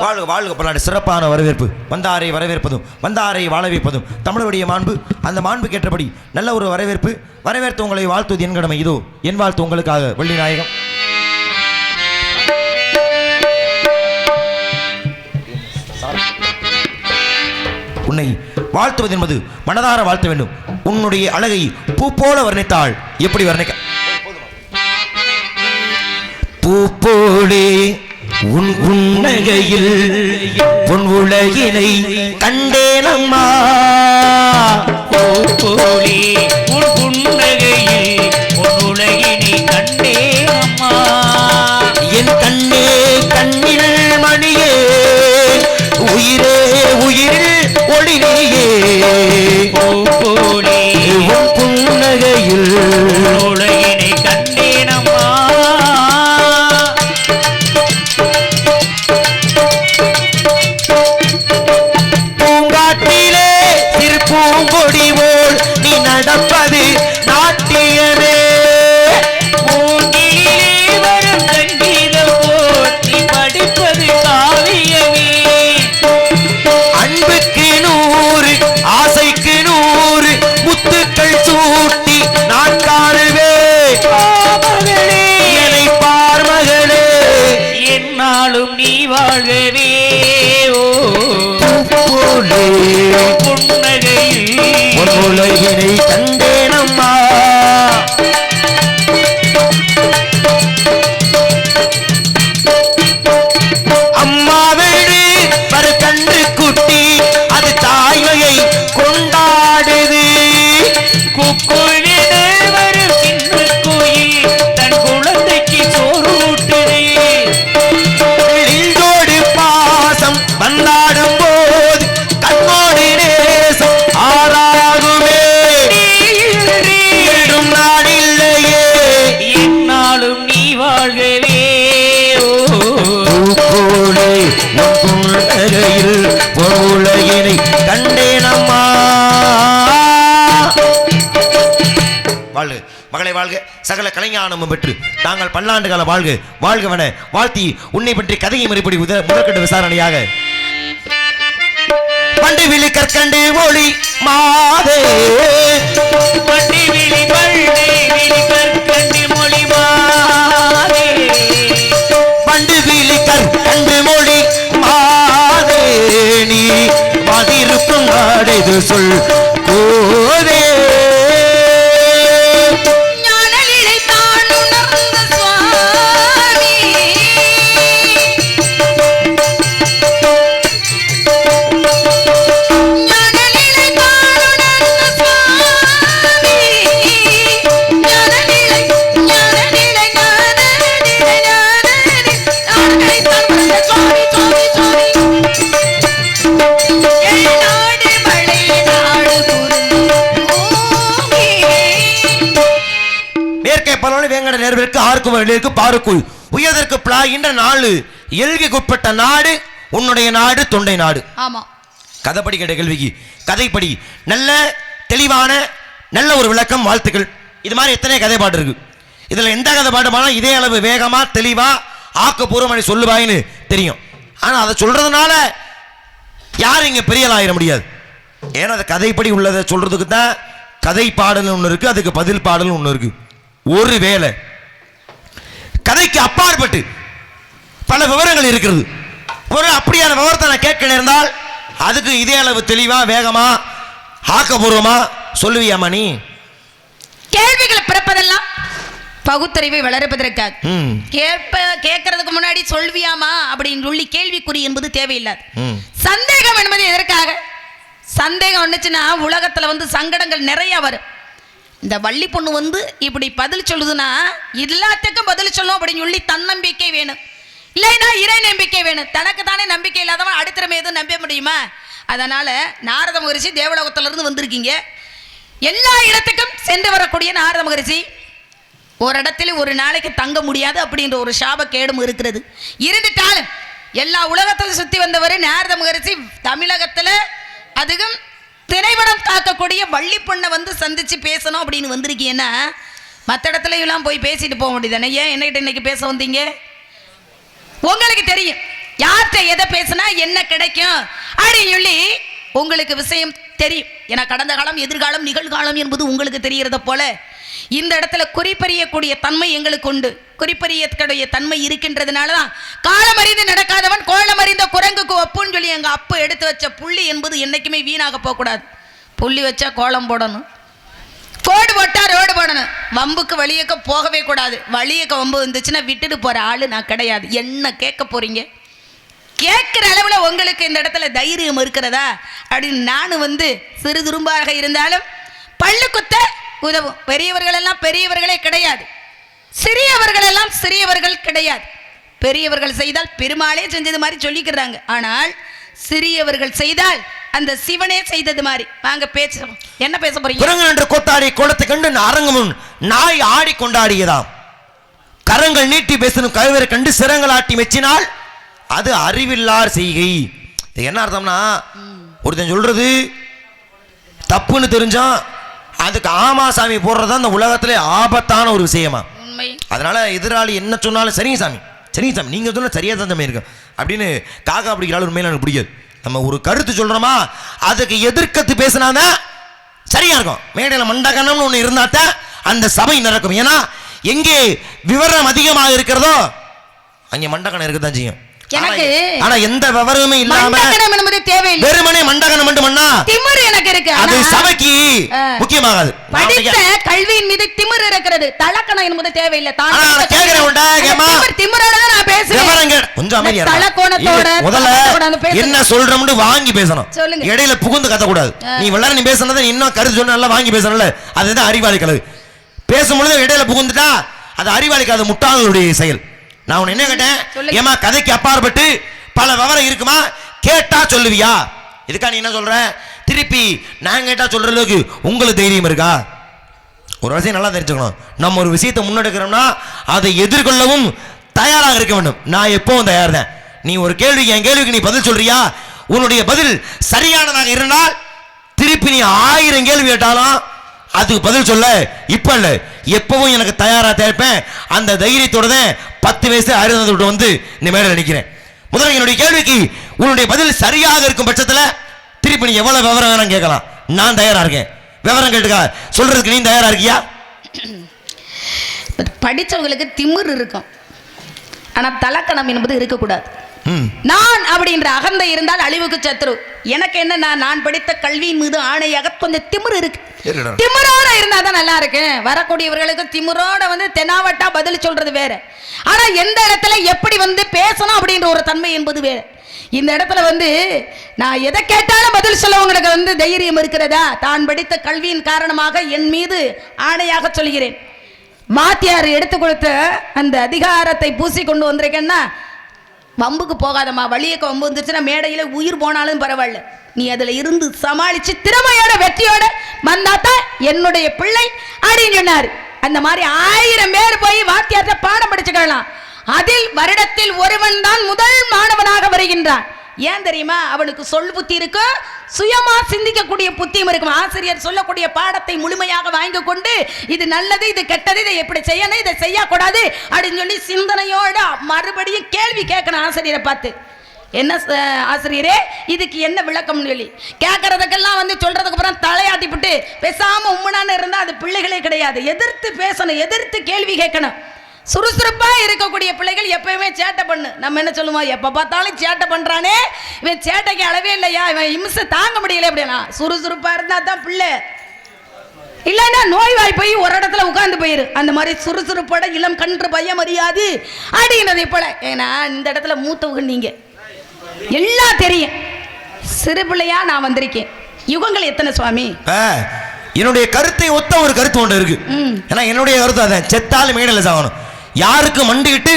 வாழ்க வாழ்க பல்லாண்டு. சிறப்பான வரவேற்பு. வந்தாரை வரவேற்பதும் வந்தாரை வாழ வைப்பதும் தமிழுடைய மாண்பு. அந்த மாண்புக்கு ஏற்றபடி நல்ல ஒரு வரவேற்பு. வரவேற்று உங்களை வாழ்த்துவது என் கடமை. இதோ என் வாழ்த்து உங்களுக்காக. வெள்ளி நாயகம் உன்னை வாழ்த்துவது என்பது மனதார வாழ்த்த வேண்டும். உன்னுடைய அழகை பூ போல வர்ணித்தாள். எப்படி வர்ணிக்க? பூ போலே உன் உன்னகையில் உன் உலகினை கண்டேனம்மா. பூ போலே உன் உன்னகையில் உன் உலகினை கண்டேனம்மா. என் கண்ணே கண்ணில் மணியே உயிரே உயிரில் ஒளிரியே. பூ போலே உன் புன்னகையில் உலகினை கண்டேனம்மா. பூங்காட்டிலே சிறு பூங்கொடி போல் நீ நடப்பது நாட்டியமே. பூங்கிலே வரும் சங்கீதம் போல் நீ படிப்பது காவியமே. அன்புக்கு 100 ஆசைக்கு 100 முத்துக்கள் சூட்டி நான் காணுவேன். என்னை பார் மகளே என்னாலும் நீ வாழ்கவே. புன்னகையில் உலகினை கண்டேனம்மா. அம்மா வீடு பரு கன்று குட்டி அது தாய்மையை கொண்டாடுது. குக்குழி வரும் சின்ன கோயில் தன் குழந்தைக்கு சோறு ஊட்டுது. நெஞ்சோடு பாசம் வந்தாடும் போது கண்ணோடு நேசம் ஆறாகுமே. நாடில்லையே என்னாலும் நீ வாழ்கவே. புன்னகையில் உலகினை கண்டேனம்மா. வாழ்க மகளை வாழ்க. சகல கலைஞானமும் பெற்று தாங்கள் பல்லாண்டு கால வாழ்க வாழ்கவன வாழ்த்தி உன்னை பற்றி கதையை மறுபடி முதற்கட்டு விசாரணையாக பண்டு விழி கற்கண்டு ஒளி மாதே. பண்டு விழி பள்ளி விழி கற்கண்டு மொழி மாதே. பண்டு விழி கற்கண்டு மொழி மாதே. நீ மாதிருக்கும் நாடெது சொல் கோதே. உயர்தற்கு பிளாகின்ற நாடு எல்கைக்குட்பட்ட நாடு உன்னுடைய நாடு தொண்டை நாடு. ஆமா. கதைப்படி கேட்ட கேள்விக்கு கதைப்படி நல்ல தெளிவான நல்ல ஒரு விளக்கம். வாழ்த்துக்கள். இது மாதிரி எத்தனை கதை பாட்டு இருக்கு. இதுல எந்த கதை பாட்டு பாடம் இதே அளவு வேகமா தெளிவா ஆக்கப்பூர்வமாக சொல்லுவாயின்னு தெரியும். ஆனா அதை சொல்றதுனால யாரும் இங்க பெரியலாயிர முடியாது. ஏன்னா அது கதைப்படி உள்ளதை சொல்றதுக்கு தான் கதை பாடல் ஒன்று இருக்கு, அதுக்கு பதில் பாடல் ஒன்று இருக்கு. ஒரு வேளை கதைக்கு அப்பாற்பட்டு பல விவரங்கள் இருக்கிறது. ஒரு அப்படியான விவரத்தை நான் கேட்க நேர்ந்தால் அதுக்கு இதே அளவு தெளிவா வேகமா ஆக்கப்பூர்வமா சொல்லுவியாமா? நீ கேள்விகளை பிறப்பதெல்லாம் பகுத்தறிவை வளர்ப்பதற்காக. கேட்கறதுக்கு முன்னாடி சொல்வியாமா அப்படின்னு சொல்லி கேள்விக்குறி என்பது தேவையில்லாது. சந்தேகம் என்பது எதற்காக? சந்தேகம் வந்துச்சுன்னா உலகத்துல சங்கடங்கள் நிறைய வரும். இந்த வள்ளி பொண்ணு இப்படி பதில் சொல்லுதுன்னா எல்லாத்துக்கும் பதில் சொல்லும் அப்படின்னு சொல்லி தன்னம்பிக்கை வேணும். இல்லைன்னா இறை நம்பிக்கை வேணும். தனக்கு தானே நம்பிக்கை இல்லாதவன் அடுத்த எதுவும் நம்ப முடியுமா? அதனால நாரத மகரிஷி தேவலோகத்திலிருந்து வந்திருக்கீங்க. எல்லா இடத்துக்கும் சென்று வரக்கூடிய நாரத மகரிஷி ஒரு இடத்துல ஒரு நாளைக்கு தங்க முடியாது அப்படின்ற ஒரு சாபக்கேடும் இருக்கிறது. இருந்துட்டாலும் எல்லா உலகத்தையும் சுற்றி வந்தவர் நாரத மகரிஷி தமிழகத்தில் அதுவும் திரைப்படம் தாக்கக்கூடிய வள்ளி பொண்ணை சந்திச்சு பேசணும் அப்படின்னு வந்திருக்கீங்கன்னா மற்ற இடத்துல எல்லாம் போய் பேசிட்டு போக வேண்டியதானே? ஏன் என்னகிட்ட இன்னைக்கு பேச வந்தீங்க? உங்களுக்கு தெரியும் யார்கிட்ட எதை பேசினா என்ன கிடைக்கும் அப்படின்னு சொல்லி உங்களுக்கு விஷயம் தெரியும். ஏன்னா கடந்த காலம், எதிர்காலம், நிகழ்காலம் என்பது உங்களுக்கு தெரிகிறத போல இந்த இடத்துல குறிப்பறியக்கூடிய தன்மை எங்களுக்கு உண்டு. குறிப்பறியக்கூடிய தன்மை இருக்கின்றதுனால தான் காலம் அறிந்து நடக்காதவன் கோலம் அறிந்த குரங்குக்கு ஒப்புன்னு சொல்லி எங்கள் அப்பா எடுத்து வச்ச புள்ளி என்பது என்றைக்குமே வீணாக போகக்கூடாது. புள்ளி வச்சா கோலம் போடணும், கோடு போட்டா ரோடு போடணும். வம்புக்கு வழியக்க போகவே கூடாது. வழியக்க வம்பு வந்துச்சுன்னா விட்டுட்டு போகிற ஆள் நான் கிடையாது. என்ன கேட்க போகிறீங்க? கேட்குற அளவில் உங்களுக்கு இந்த இடத்துல தைரியம் இருக்கிறதா அப்படின்னு நான் சிறு துரும்பாக இருந்தாலும் பள்ளு குத்த உதவும். பெரியவர்கள் எல்லாம் பெரியவர்களே கிடையாது, சிறியவர்கள் எல்லாம் சிறியவர்கள் கிடையாது. பெரியவர்கள் செய்தால் பெருமாளே செஞ்சது மாதிரி சொல்லிக்கிறாங்க. ஆனால் சிறியவர்கள் செய்தால் அந்த சிவனே செய்தது மாதிரி. வாங்க பேசுறோம். என்ன பேச போறீங்க? குரங்கு என்று கூத்தாடி கோலத்தை கண்டு அரங்கமும் நாய் ஆடி கொண்டாடியதாம். கரங்கள் நீட்டி பேசணும் கவிவரை கண்டு சிரங்கள் ஆட்டி மெச்சினால் அது அறிவில்லார் செய்கை. என்ன அர்த்தம்னா, ஒருத்தன் சொல்றது தப்புன்னு தெரிஞ்சான் அதுக்கு ஆமாசாமி போடுறது அந்த உலகத்திலே ஆபத்தான ஒரு விஷயமா. அதனால எதிராளி என்ன சொன்னாலும் சரிங்க சாமி, சரிங்க சாமி, நீங்க சொன்ன சரியா தான் சாமி இருக்கும் அப்படின்னு காக்கா பிடிக்கிறாள். உண்மையில எனக்கு பிடிக்காது. நம்ம ஒரு கருத்து சொல்றோமா அதுக்கு எதிர்க்கத்து பேசினாதான் சரியா இருக்கும். மேடையில் மண்டகணம்னு ஒன்று இருந்தாத்தான் அந்த சபை நடக்கும். ஏன்னா எங்கே விவரம் அதிகமாக இருக்கிறதோ அங்கே மண்டகணம் இருக்கத்தான் செய்யும். எனக்கு ஆனா எந்த விவரமே இல்லாம தேவையில்லை, வெறுமனே மண்டகணம் மட்டும் பண்ணா திமிரு எனக்கு இருக்கு. அது சபைக்கு முக்கியமாகாது. படித்த கல்வியின் மீது திமிரு இருக்கிறது. தலக்கணம் என்பது தேவையில்லை. என்ன சொல்றோம்னு வாங்கி பேசணும். இடையில புகுந்து கத்தக்கூடாது. நீ விளையாட நீ பேசுனதை இன்னும் கருத்து சொன்ன நல்லா வாங்கி பேசணும்ல, அதுதான் அறிவாளி கலவு. பேசும்பொழுது இடையில புகுந்துட்டா அது அறிவாளிக்கு அது முட்டாளுடைய செயல். நான் உன்னை என்ன கேட்டேன், ஏமா கதைக்கு அப்பாற்பட்டு பல விவரம் இருக்குமா, கேட்டா சொல்லுவியா? இதுக்கா நீ என்ன சொல்ற? திருப்பி நான் கேட்டா சொல்ற அளவுக்கு உங்களுக்கு தைரியம் இருக்கா? ஒரு விஷயம் நல்லா தெரிஞ்சுக்கணும். நம்ம ஒரு விஷயத்தை முன்னெடுக்கிறோம்னா அதை எதிர்கொள்ளவும் தயாராக இருக்க வேண்டும். நான் எப்பவும் தயார் தான். நீ ஒரு கேள்விக்கு என் கேள்விக்கு நீ பதில் சொல்றியா? உன்னுடைய பதில் சரியானதாக இருந்தால் திருப்பி நீ 1000 கேள்வி கேட்டாலும் அதுக்கு பதில் சொல்ல இப்ப இல்ல எப்பவும் எனக்கு தயாரா தேர்ப்பேன். அந்த தைரியத்தோட தான் 10 வயசு அறுபது விட்டு இந்த மேல நினைக்கிறேன். முதல்ல என்னுடைய கேள்விக்கு உன்னுடைய பதில் சரியாக இருக்கும் பட்சத்தில் திருப்பி நீ எவ்வளவு விவரம் வேணும் கேட்கலாம். நான் தயாரா இருக்கேன். விவரம் கேட்டுக்கா சொல்றதுக்கு நீ தயாரா இருக்கியா? படிச்சவங்களுக்கு திமிர் இருக்கும், ஆனா தலக்கணம் என்பது இருக்கக்கூடாது. நான் அப்படின்ற அகந்தை இருந்தால் அழிவுக்கு சத்ரு. எனக்கு என்ன, நான் படித்த கல்வியின் மீது ஆணையாக கொஞ்சம் திமிரு இருக்கு. திமிரோட இருந்தாதான் நல்லா இருக்கு. வரக்கூடியவர்களுக்கு திமிரோட தெனாவட்டா பதில் சொல்றது வேற. ஆனா எந்த இடத்துல எப்படி பேசணும் அப்படின்ற ஒரு தன்மை என்பது வேற. இந்த இடத்துல நான் எதை கேட்டாலும் பதில் சொல்ல உங்களுக்கு தைரியம் இருக்கிறதா? தான் படித்த கல்வியின் காரணமாக என் மீது ஆணையாக சொல்கிறேன். மாத்தியார் எடுத்து கொடுத்த அந்த அதிகாரத்தை பூசி கொண்டு வந்திருக்கேன்னா வம்புக்கு போகாதம்மா. வழியக்க வம்பு வந்துருச்சுன்னா மேடையில உயிர் போனாலும் பரவாயில்ல, நீ அதுல இருந்து சமாளிச்சு திறமையோட வெற்றியோட வந்தாத்தான் என்னுடைய பிள்ளை அப்படின்னு சொன்னார். அந்த மாதிரி 1000 பேர் போய் வாத்தியார்ட்ட பாடம் படிச்சுக்கலாம். அதில் வருடத்தில் ஒருவன் தான் முதல் மாணவனாக வருகின்றான். ஏன் தெரியுமா? அவனுக்கு சொல் புத்தி இருக்கு, சுயமா சிந்திக்கக்கூடிய புத்தியும் இருக்கும். ஆசிரியர் சொல்லக்கூடிய பாடத்தை முழுமையாக வாங்கி கொண்டு இது நல்லது, இது கெட்டது, இதை எப்படி செய்யணும், இதை செய்யக்கூடாது அப்படின்னு சொல்லி சிந்தனையோட மறுபடியும் கேள்வி கேட்கணும் ஆசிரியரை பார்த்து. என்ன ஆசிரியரே இதுக்கு என்ன விளக்கம் சொல்லி கேட்கறதுக்கெல்லாம் சொல்றதுக்கு அப்புறம் தலையாட்டிவிட்டு பேசாம உம்மனான்னு இருந்தா அது பிள்ளைகளே கிடையாது. எதிர்த்து பேசணும், எதிர்த்து கேள்வி கேட்கணும். சுறுசுறுப்பா இருக்கக்கூடிய பிள்ளைகள் எப்பயுமே சேட்டை பண்ணு. நம்ம என்ன சொல்லுவோம், எப்ப பார்த்தாலும் சேட்டை பண்றானே, இவன் சேட்டைக்கு அளவே இல்லையா, இவன் இம்சை தாங்க முடியல அப்படின்னா. சுறுசுறுப்பா இருந்தா தான் பிள்ளை, இல்லைன்னா நோய்வாய் போய் ஒரு இடத்துல உட்கார்ந்து போயிரு. அந்த மாதிரி சுறுசுறுப்போட இளம் கன்று பயம் அறியாது அப்படின்றது போல. ஏன்னா இந்த இடத்துல மூத்தவங்க நீங்க எல்லாம் தெரியும். சிறு பிள்ளையா நான் வந்திருக்கேன். யுகங்கள் எத்தனை சுவாமி? என்னுடைய கருத்தை ஒத்த ஒரு கருத்து ஒன்று இருக்கு. ஏன்னா என்னுடைய கருத்து அதான், செத்தாலும் மேடையில் சாகணும், யாருக்கு மண்டிக்கிட்டு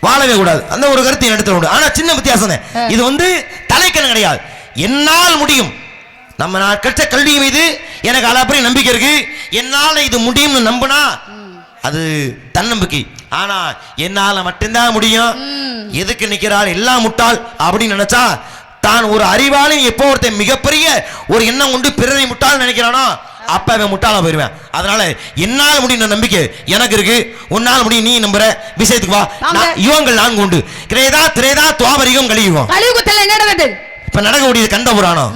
வாழவே கூடாது. அந்த ஒரு கருத்து எடுத்து உண்டு. ஆனா சின்ன வித்தியாசம் தான். இது தலைக்கணம் கிடையாது. என்னால் முடியும். நம்ம நான் கற்ற கல்வி மீது எனக்கு அளப்பரிய நம்பிக்கை இருக்கு. என்னால இது முடியும்னு நம்பினா அது தன்னம்பிக்கை. ஆனா என்னால மட்டும்தான் முடியும், எதுக்கு நிக்கிறாள் எல்லாம் முட்டாள் அப்படின்னு நினைச்சா தான் ஒரு அறிவாளி எப்போ ஒருத்தன் மிகப்பெரிய ஒரு எண்ணம் கொண்டு பிறரை முட்டாள் நினைக்கிறானோ அப்ப அவன் முட்டாளா போயிருவேன். அதனால என்னால் முடியும் நம்பிக்கை எனக்கு இருக்கு, உன்னால் முடியும் நீ நம்புற விஷயத்துக்கு வா. யுகங்கள் 4 உண்டு. கிரேதா, திரேதா, துவாபரிகம், கலியுகம். கலியுகத்துல என்ன நடந்தது? இப்ப நடக்கக்கூடியது கந்த புராணம்.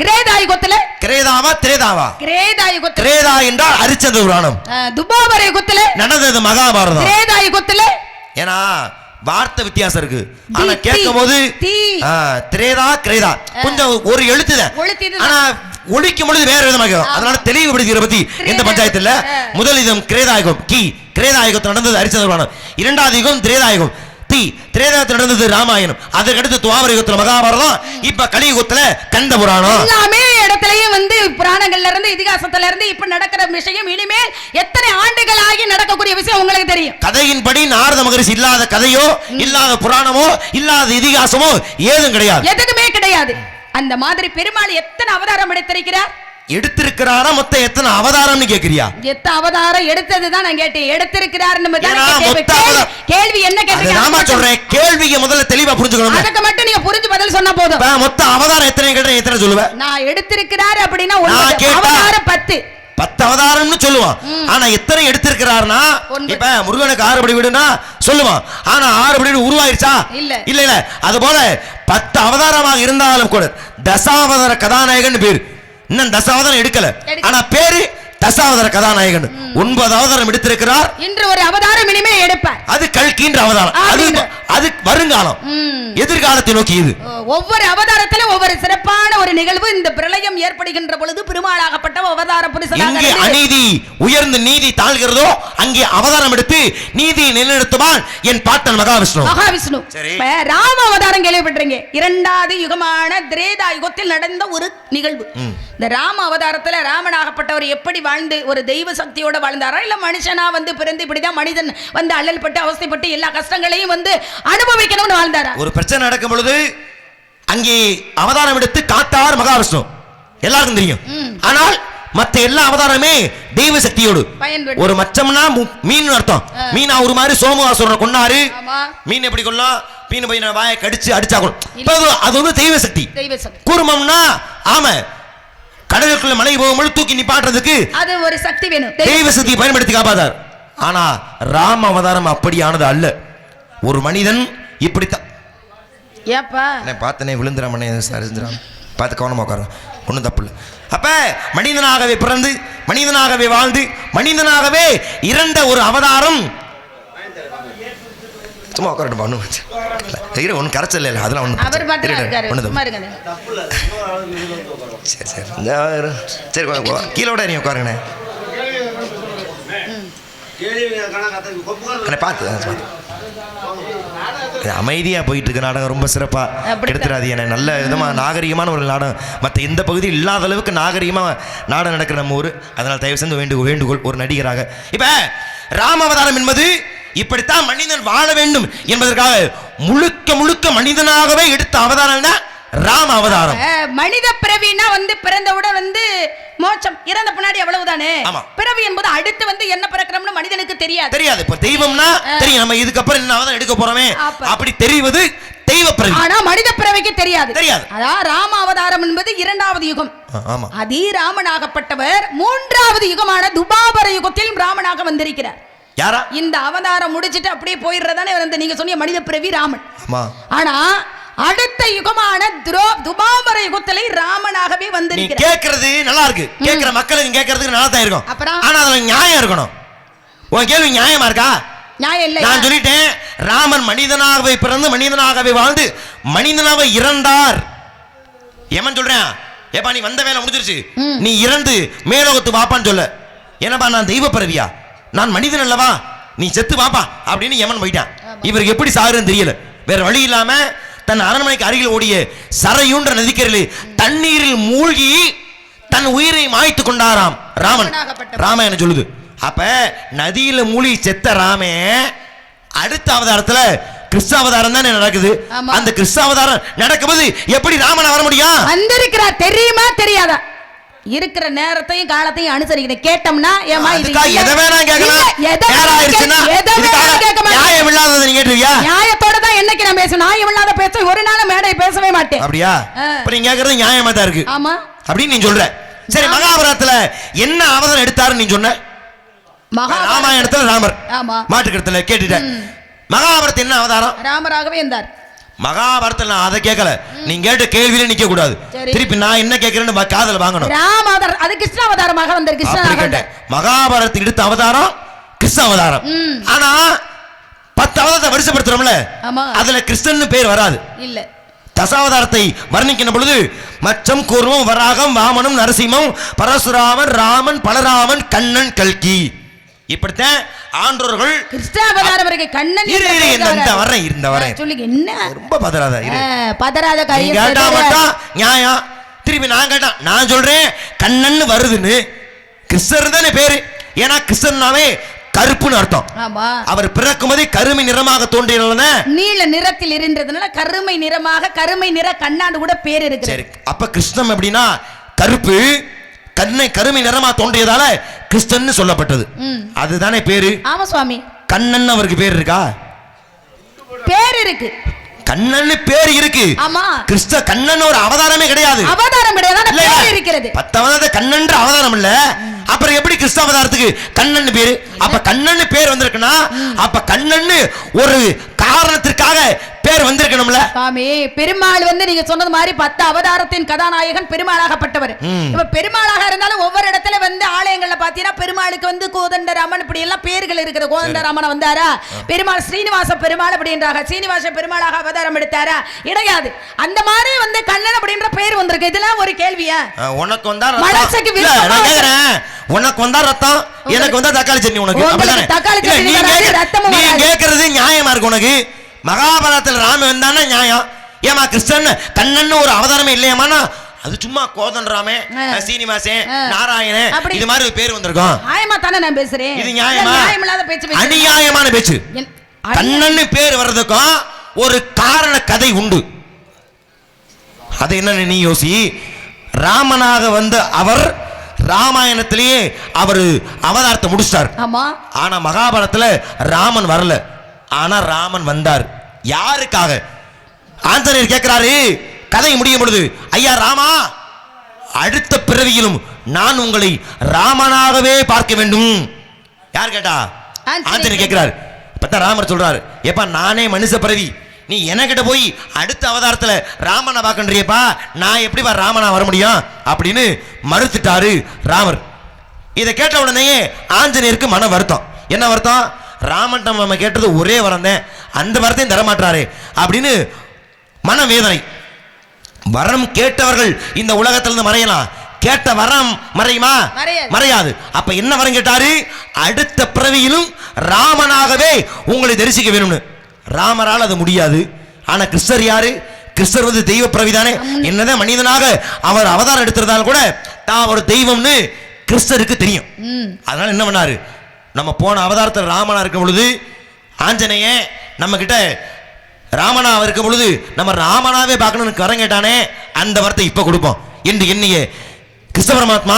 கிரேதாயுகத்துல கிரேதாவா திரேதாவா? கிரேதாயுகத்துல. கிரேதா என்றால் அரிச்சந்த புராணம். துபாபரயுகத்துல நடந்தது மகாபாரதம். கிரேதாயுகத்துல ஏன்னா வார்த்தை வித்தியாசம் இருக்கு. ஆனா கேட்கும் போது திரேதா கிரேதா கொஞ்சம் ஒரு எழுத்துதான், ஆனா ஒழிக்கும் பொழுது வேற விதமாக. அதனால தெளிவுபடுத்திக்கிற பத்தி எந்த பஞ்சாயத்து இல்ல. முதல் யுகம் கிரேதாயுகம், கிரேதாயுகத்தில் நடந்தது அரிச்சந்திர புராணம். 2வது யுகம் திரேதாயுகம், திரேதாயுகத்தில் நடந்தது ராமாயணம். அதுக்கு அடுத்து துவாபர யுகத்துல மகாபாரதம், இப்ப கலியுகத்துல கந்த புராணம். எல்லாமே இடத்துலயும் வந்து புராணங்கள்ல இருந்து இதிகாசத்துல இருந்து இப்ப நடக்கிற விஷயம் இனிமேல் எத்தனை ஆண்டுகள் ஆகி நடக்கக்கூடிய விஷயம் உங்களுக்கு தெரியும். கதையின்படி நாரத மகரிஷி இல்லாத கதையோ இல்லாத புராணமோ இல்லாத இதிகாசமோ ஏதும் கிடையாது, எதுக்குமே கிடையாது. அந்த மாதிரி பெருமாள் எத்தனை அவதாரம் எடுத்திருக்கிறார்? எடுத்திருக்கிறாரா? மொத்தம் எத்தனை அவதாரம்னு கேக்குறியா? எத்தனை அவதாரம் எடுத்ததுதான் நான் கேட்டேன். எடுத்திருக்கிறார் கேள்வி என்ன கேட்டீங்க? நாம சொல்றேன், கேள்வியை முதல்ல தெளிவா புரிஞ்சுக்கணும். அதுக்கு மட்டும் நீங்க புரிஞ்சு பதில் சொன்னா போதும். மொத்தம் அவதாரம் எத்தனை கேட்டேன், எத்தனை சொல்லுவேன்? நான் எடுத்திருக்கிறார் அப்படின்னா அவதாரம் 10 அவதாரம்னு சொல்லுவான். ஆனா எத்தனை எடுத்திருக்கிறார்னா இப்ப முருகனுக்கு 6 படி வீடுனா சொல்லுவான். ஆனா 6 படி வீடு உருவாயிருச்சா? இல்ல இல்ல. அது போல 10 அவதாரமாக இருந்தாலும் கூட தசாவதார கதாநாயகன் பேரு. இன்னும் தசாவதாரம் எடுக்கல, ஆனா பேரு தசாவதார கதாநாயகன். 9 அவதாரம் எடுத்திருக்கிறார். இன்று ஒரு அவதாரம் இனிமே எடுப்பார். அது கல்கின்ற அவதாரம். அது வருங்காலம், எதிர்காலத்தை நோக்கி. இது ஒவ்வொரு அவதாரத்திலும் ஒவ்வொரு சிறப்பான ஒரு நிகழ்வு. இந்த பிரளயம் ஏற்படுகின்ற பொழுது பெருமாளாகப்பட்ட அவதார புருஷனாக அநீதி உயர்ந்து நீதி தாழ்கிறதோ அங்கே அவதாரம் எடுத்து நீதியை நிலைநிறுத்துவான் என் பாட்டன் மகாவிஷ்ணு. ராம அவதாரம் கேள்விப்பட்டிருங்க. 2வது யுகமான திரேதா யுகத்தில் நடந்த ஒரு நிகழ்வு. இந்த ராம அவதாரத்துல ராமனாகப்பட்டவர் எப்படி வாழ்ந்து ஒரு தெய்வ சக்தியோட வாழ்ந்தாரா, இல்ல மனுஷனா வந்து பிறந்து இப்படிதான் மனிதன் வந்து அல்லல் பட்டு அவஸ்தைப்பட்டு எல்லா கஷ்டங்களையும் வந்து அனுபவிக்கணும்னு வாழ்ந்தாரா? ஒரு பிரச்சனை நடக்கும் பொழுது அங்கே அவதாரம் எடுத்து காத்தார் மகாவிஷ்ணு, எல்லாருக்கும் தெரியும். ஆனால் மத்த எல்லா அவதாரமே தெய்வ சக்தியோடு. ஒரு மச்சம்னா மீன் அர்த்தம். மீனா ஒரு மாதிரி சோமவாசுரனை கொன்னாரு. மீன் எப்படி கொல்லாம்? மீன் போய் வாயை கடிச்சு அடிச்சா கொள்ளும். அது வந்து தெய்வ சக்தி. கூர்மம்னா ஆமா கடலுக்குள்ள மலை போகும்போது தூக்கி நிப்பாட்டுறதுக்கு அது ஒரு சக்தி வேணும், தெய்வ சக்தியை பயன்படுத்தி காப்பாதார். ஆனா ராம அவதாரம் அப்படியானது அல்ல. ஒரு மனிதன் இப்படித்தான் பார்த்தனே விழுந்துறாமனே பார்த்து கவனமா உட்கார, ஒன்றும் தப்பு இல்லை. அப்ப மனிதனாகவே பிறந்து மனிதனாகவே வாழ்ந்து மனிதனாகவே இறந்த ஒரு அவதாரம். சும்மா உட்காரட்டும், ஒன்றும் கரைச்சல் இல்லை, அதெல்லாம் ஒன்றும் சரி சரி சரி கீழோட நீ உட்காருங்கண்ணே. பார்த்து அமைதியா போயிட்டு இருக்க நாடகம் ரொம்ப சிறப்பா எடுத்துறாது. என நல்ல விதமா நாகரிகமான ஒரு நாடகம், மற்ற எந்த பகுதியும் இல்லாத அளவுக்கு நாகரிகமா நாடகம் நடக்கிற நம்ம ஊர். அதனால தயவு செஞ்சு வேண்டுகோள் ஒரு நடிகராக. இப்ப ராம அவதாரம் என்பது இப்படித்தான் மனிதன் வாழ வேண்டும் என்பதற்காக முழுக்க முழுக்க மனிதனாகவே எடுத்த அவதாரம் தான் ராம அவதாரம். மனித பிறவினா வந்து பிறந்தவுடன் வந்து மோட்சம், இறந்த பின்னாடி அவ்வளவுதானே. பிறவி என்பது அடுத்து வந்து என்ன பிறக்கிறோம்னு மனிதனுக்கு தெரியாது. இப்ப தெய்வம்னா தெரியும், நம்ம இதுக்கப்புறம் என்ன அவதாரம் எடுக்க போறோமே அப்படி தெரிவது தெய்வ பிறவி. ஆனா மனித பிறவிக்கு தெரியாது. அதான் ராம அவதாரம் என்பது 2வது யுகம். அதே ராமனாகப்பட்டவர் 3வது யுகமான துபாபர யுகத்தில் ராமனாக வந்திருக்கிறார். யாரா? இந்த அவதாரம் முடிச்சிட்டு அப்படியே போயிடுறதானே நீங்க சொன்ன மனித பிறவி ராமன். ஆனா அடுத்த யுகமான துபாபர யுகத்திலே ராமனாகவே வந்திருக்கிறார். கேக்குறது நல்லா இருக்கு, கேக்குற மக்களுக்கு கேக்குறதுக்கு நல்லா தான் இருக்கும். ஆனா அதுல நியாயம் இருக்கணும். உன் கேள்வி நியாயமா இருக்கா? நியாயம் இல்ல. நான் சொல்லிட்டேன், ராமன் மனிதனாகவே பிறந்து மனிதனாகவே வாழ்ந்து மனிதனாகவே இறந்தார். ஏமன் சொல்றேன், ஏப்பா நீ வந்த வேலை முடிஞ்சிருச்சு, நீ இறந்து மேலோகத்து வாப்பான்னு சொல்ல. என்னப்பா நான் தெய்வ பிறவியா, நான் மனிதன் அல்லவா, நீ செத்து வாப்பா அப்படின்னு யமன் போயிட்டான். இவருக்கு எப்படி சாகுறன்னு தெரியல. வேற வழி இல்லாம தன் அரண்மனைக்கு அருகில் ஓடிய சரையுன்ற நதிக்கரையில் தண்ணீரில் மூழ்கி தன் உயிரை மாய்த்து கொண்டாராம் ராமன். ராமாயணம் சொல்லுது. அப்ப நதியில மூழ்கி செத்த ராமே அடுத்த அவதாரத்துல கிறிஸ்து அவதாரம் தானே நடக்குது. அந்த கிறிஸ்து அவதாரம் நடக்கும்போது எப்படி ராமன் வர முடியும்? வந்திருக்கிறார் தெரியுமா தெரியாதா? இருக்கிற நேரத்தையும் காலத்தையும் அனுசரிக்கணும். கேட்டோம்னா ஏமா இது எதை வேணா கேட்கலாம், நியாயம் இல்லாததை நீங்க கேட்டுருவியா? நியாயத்தோட தான் இதெல்லாம் என்னைக்கு நான் பேசுவேன்? நான் இவளாத பேச ஒரு நாள் மேடை பேசவே மாட்டேன். அப்படியா? இப்ப நீங்க கேக்குறது நியாயமா தான் இருக்கு. ஆமா அப்படின்னு நீ சொல்ற. சரி, மகாபாரதத்துல என்ன அவதாரம் எடுத்தாருன்னு நீ சொன்ன? ராமாயணத்துல ராமர். ஆமா, மாட்டுக்கடத்துல கேட்டுட்டேன். மகாபாரதம் என்ன அவதாரம்? ராமராகவே இருந்தார். மகாபாரதத்துல நான் அதை கேட்கல. நீங்க கேட்ட கேள்வியில நிக்க கூடாது. திருப்பி நான் என்ன கேட்கிறேன்னு காதல வாங்கணும். ராமாவதாரம் அது கிருஷ்ண அவதாரமாக வந்தார். கிருஷ்ண மகாபாரதத்துக்கு எடுத்த அவதாரம் கிருஷ்ண அவதாரம். ஆனா 10 அவதாரத்தை வருஷப்படுத்துறோம்ல, அதுல கிருஷ்ணன் பேர் வராது. இல்ல, தசாவதாரத்தை வர்ணிக்கின்ற பொழுது மச்சம், கூர்மம், வராகம், வாமனம், நரசிம்மம், பரசுராமன், ராமன், பலராமன், கண்ணன், கல்கி, இப்படித்தான் ஆண்டோர்கள் கிருஷ்ணாவதாரம் வரைக்கும். கண்ணன் இந்த வரேன் சொல்லுங்க. என்ன ரொம்ப பதறாத பதறாத காரியம் கேட்டா மட்டும் நியாயம். திருப்பி நான் கேட்டான், நான் சொல்றேன் கண்ணன் வருதுன்னு. கிருஷ்ணர் தானே பேரு. ஏன்னா கிருஷ்ணனாவே கருப்புன்னு அர்த்தம். அவர் பிறக்கும் போதே கருமை நிறமாக தோன்றினால நீல நிறத்தில் இருந்ததுனால கருமை நிறமாக கருமை நிற கண்ணாண்டு கூட பேர் இருக்கு. சரி, அப்ப கிருஷ்ணம் எப்படின்னா கருப்பு, கண்ணை கருமை நிறமா தோன்றியதால கிருஷ்ணன் சொல்லப்பட்டது. அதுதானே பேரு. ஆமா சுவாமி. கண்ணன் அவருக்கு பேர் இருக்கா? பேர் இருக்கு. கண்ணன் பேர் இருக்கு. ஆமா, கிருஷ்ண கண்ணன் ஒரு அவதாரமே கிடையாது. அவதாரம் கிடையாது, பேர் இருக்கிறது. 10 அவதாரத்தை கண்ணன் அவதாரம் இல்ல. அப்புறம் எப்படி கிருஷ்ண அவதாரத்துக்கு கண்ணன் பேரு? அப்ப கண்ணன் பேர் வந்திருக்குன்னா அப்ப கண்ணன் ஒரு காரணத்திற்காக பேர் வந்திருக்கணும்ல. சாமி, பெருமாள் நீங்க சொன்னது மாதிரி 10 அவதாரத்தின் கதாநாயகன் பெருமாளாகப்பட்டவர். இப்ப பெருமாளாக இருந்தாலும் ஒவ்வொரு இடத்துல ஆலயங்கள்ல பாத்தீங்கன்னா பெருமாளுக்கு கோதண்டராமன் இப்படி எல்லாம் பேர்கள் இருக்கிற. கோதண்டராமன் வந்தாரா? பெருமாள் ஸ்ரீனிவாச பெருமாள் அப்படின்றாங்க. ஸ்ரீனிவாச பெருமாளாக அவதாரம் எடுத்தாரா? கிடையாது. அந்த மாதிரி கண்ணன் அப்படின்ற பேர் வந்திருக்கு. இதெல்லாம் ஒரு கேள்வியா? உனக்கு வந்தா உனக்கு வந்தா ரத்தம், எனக்கு வந்தா தக்காளி சட்னி. உனக்கு தக்காளி சட்னி நீ கேக்குறது நியாயமா இருக்கு. உனக்கு மகாபாரதத்தில் ராம வந்தானா நியாயம். ஏமா கிருஷ்ணன் கண்ணன் ஒரு அவதாரமே இல்லையாமா? அது சும்மா கோதண்டராமே, சீனிவாசன், நாராயணன் இது மாதிரி ஒரு பேர் வந்திருக்கும். நியாயமா தானே நான் பேசுறேன். இது நியாயமா? நியாயமில்லாத பேச்சு, அநியாயமான பேச்சு. கண்ணன் பேர் வர்றதுக்கும் ஒரு காரண கதை உண்டு. அது என்னன்னு நீ யோசி. ராமனாக வந்த அவர் ராமாயணத்திலேயே அவர் அவதாரத்தை முடிச்சிட்டார். ஆனா மகாபாரதத்துல ராமன் வரல. ஆனா ராமன் வந்தார். யாருக்காக? ஆஞ்சநேயர் கேட்கிறாரு கதை முடியும் பொழுது, ஐயா ராமா, அடுத்த பிறவியிலும் நான் உங்களை ராமனாகவே பார்க்க வேண்டும். யார் கேட்டா? ஆஞ்சநேயர் கேட்கிறார். பார்த்தா ராமர் சொல்றாரு, ஏப்பா நானே மனுஷ பிறவி, நீ என்கிட்ட போய் அடுத்த அவதாரத்துல ராமனை பார்க்கன்றியப்பா, நான் எப்படிப்பா ராமனா வர முடியும் அப்படின்னு மறுத்துட்டாரு ராமர். இதை கேட்ட உடனேயே ஆஞ்சநேயருக்கு மன வருத்தம். என்ன வருத்தம்? ராமன் நம்ம கேட்டது ஒரே வரம் தான், அந்த வரத்தையும் தரமாட்டாரு அப்படின்னு மன வேதனை. வரம் கேட்டவர்கள் இந்த உலகத்திலிருந்து மறையலாம், கேட்ட வரம் மறையுமா? மறையாது. அப்ப என்ன வரம் கேட்டாரு? அடுத்த பிறவியிலும் ராமனாகவே உங்களை தரிசிக்க வேணும்னு. ராமரால் அது முடியாது. ஆனா கிருஷ்ணர் யாரு? கிருஷ்ணர் தெய்வ பிறவிதானே. என்னதான் மனிதனாக அவர் அவதாரம் எடுத்திருந்தாலும் கூட தான் ஒரு தெய்வம்னு கிருஷ்ணருக்கு தெரியும். அதனால என்ன பண்ணாரு? நம்ம போன அவதாரத்தில் ராமனா இருக்கும் பொழுது ஆஞ்சநேய நம்ம கிட்ட ராமனா இருக்கும் பொழுது நம்ம ராமனாவே பார்க்கணும்னு வரம் கேட்டானே, அந்த வரத்தை இப்ப கொடுப்போம் என்று எண்ணிய கிருஷ்ண பரமாத்மா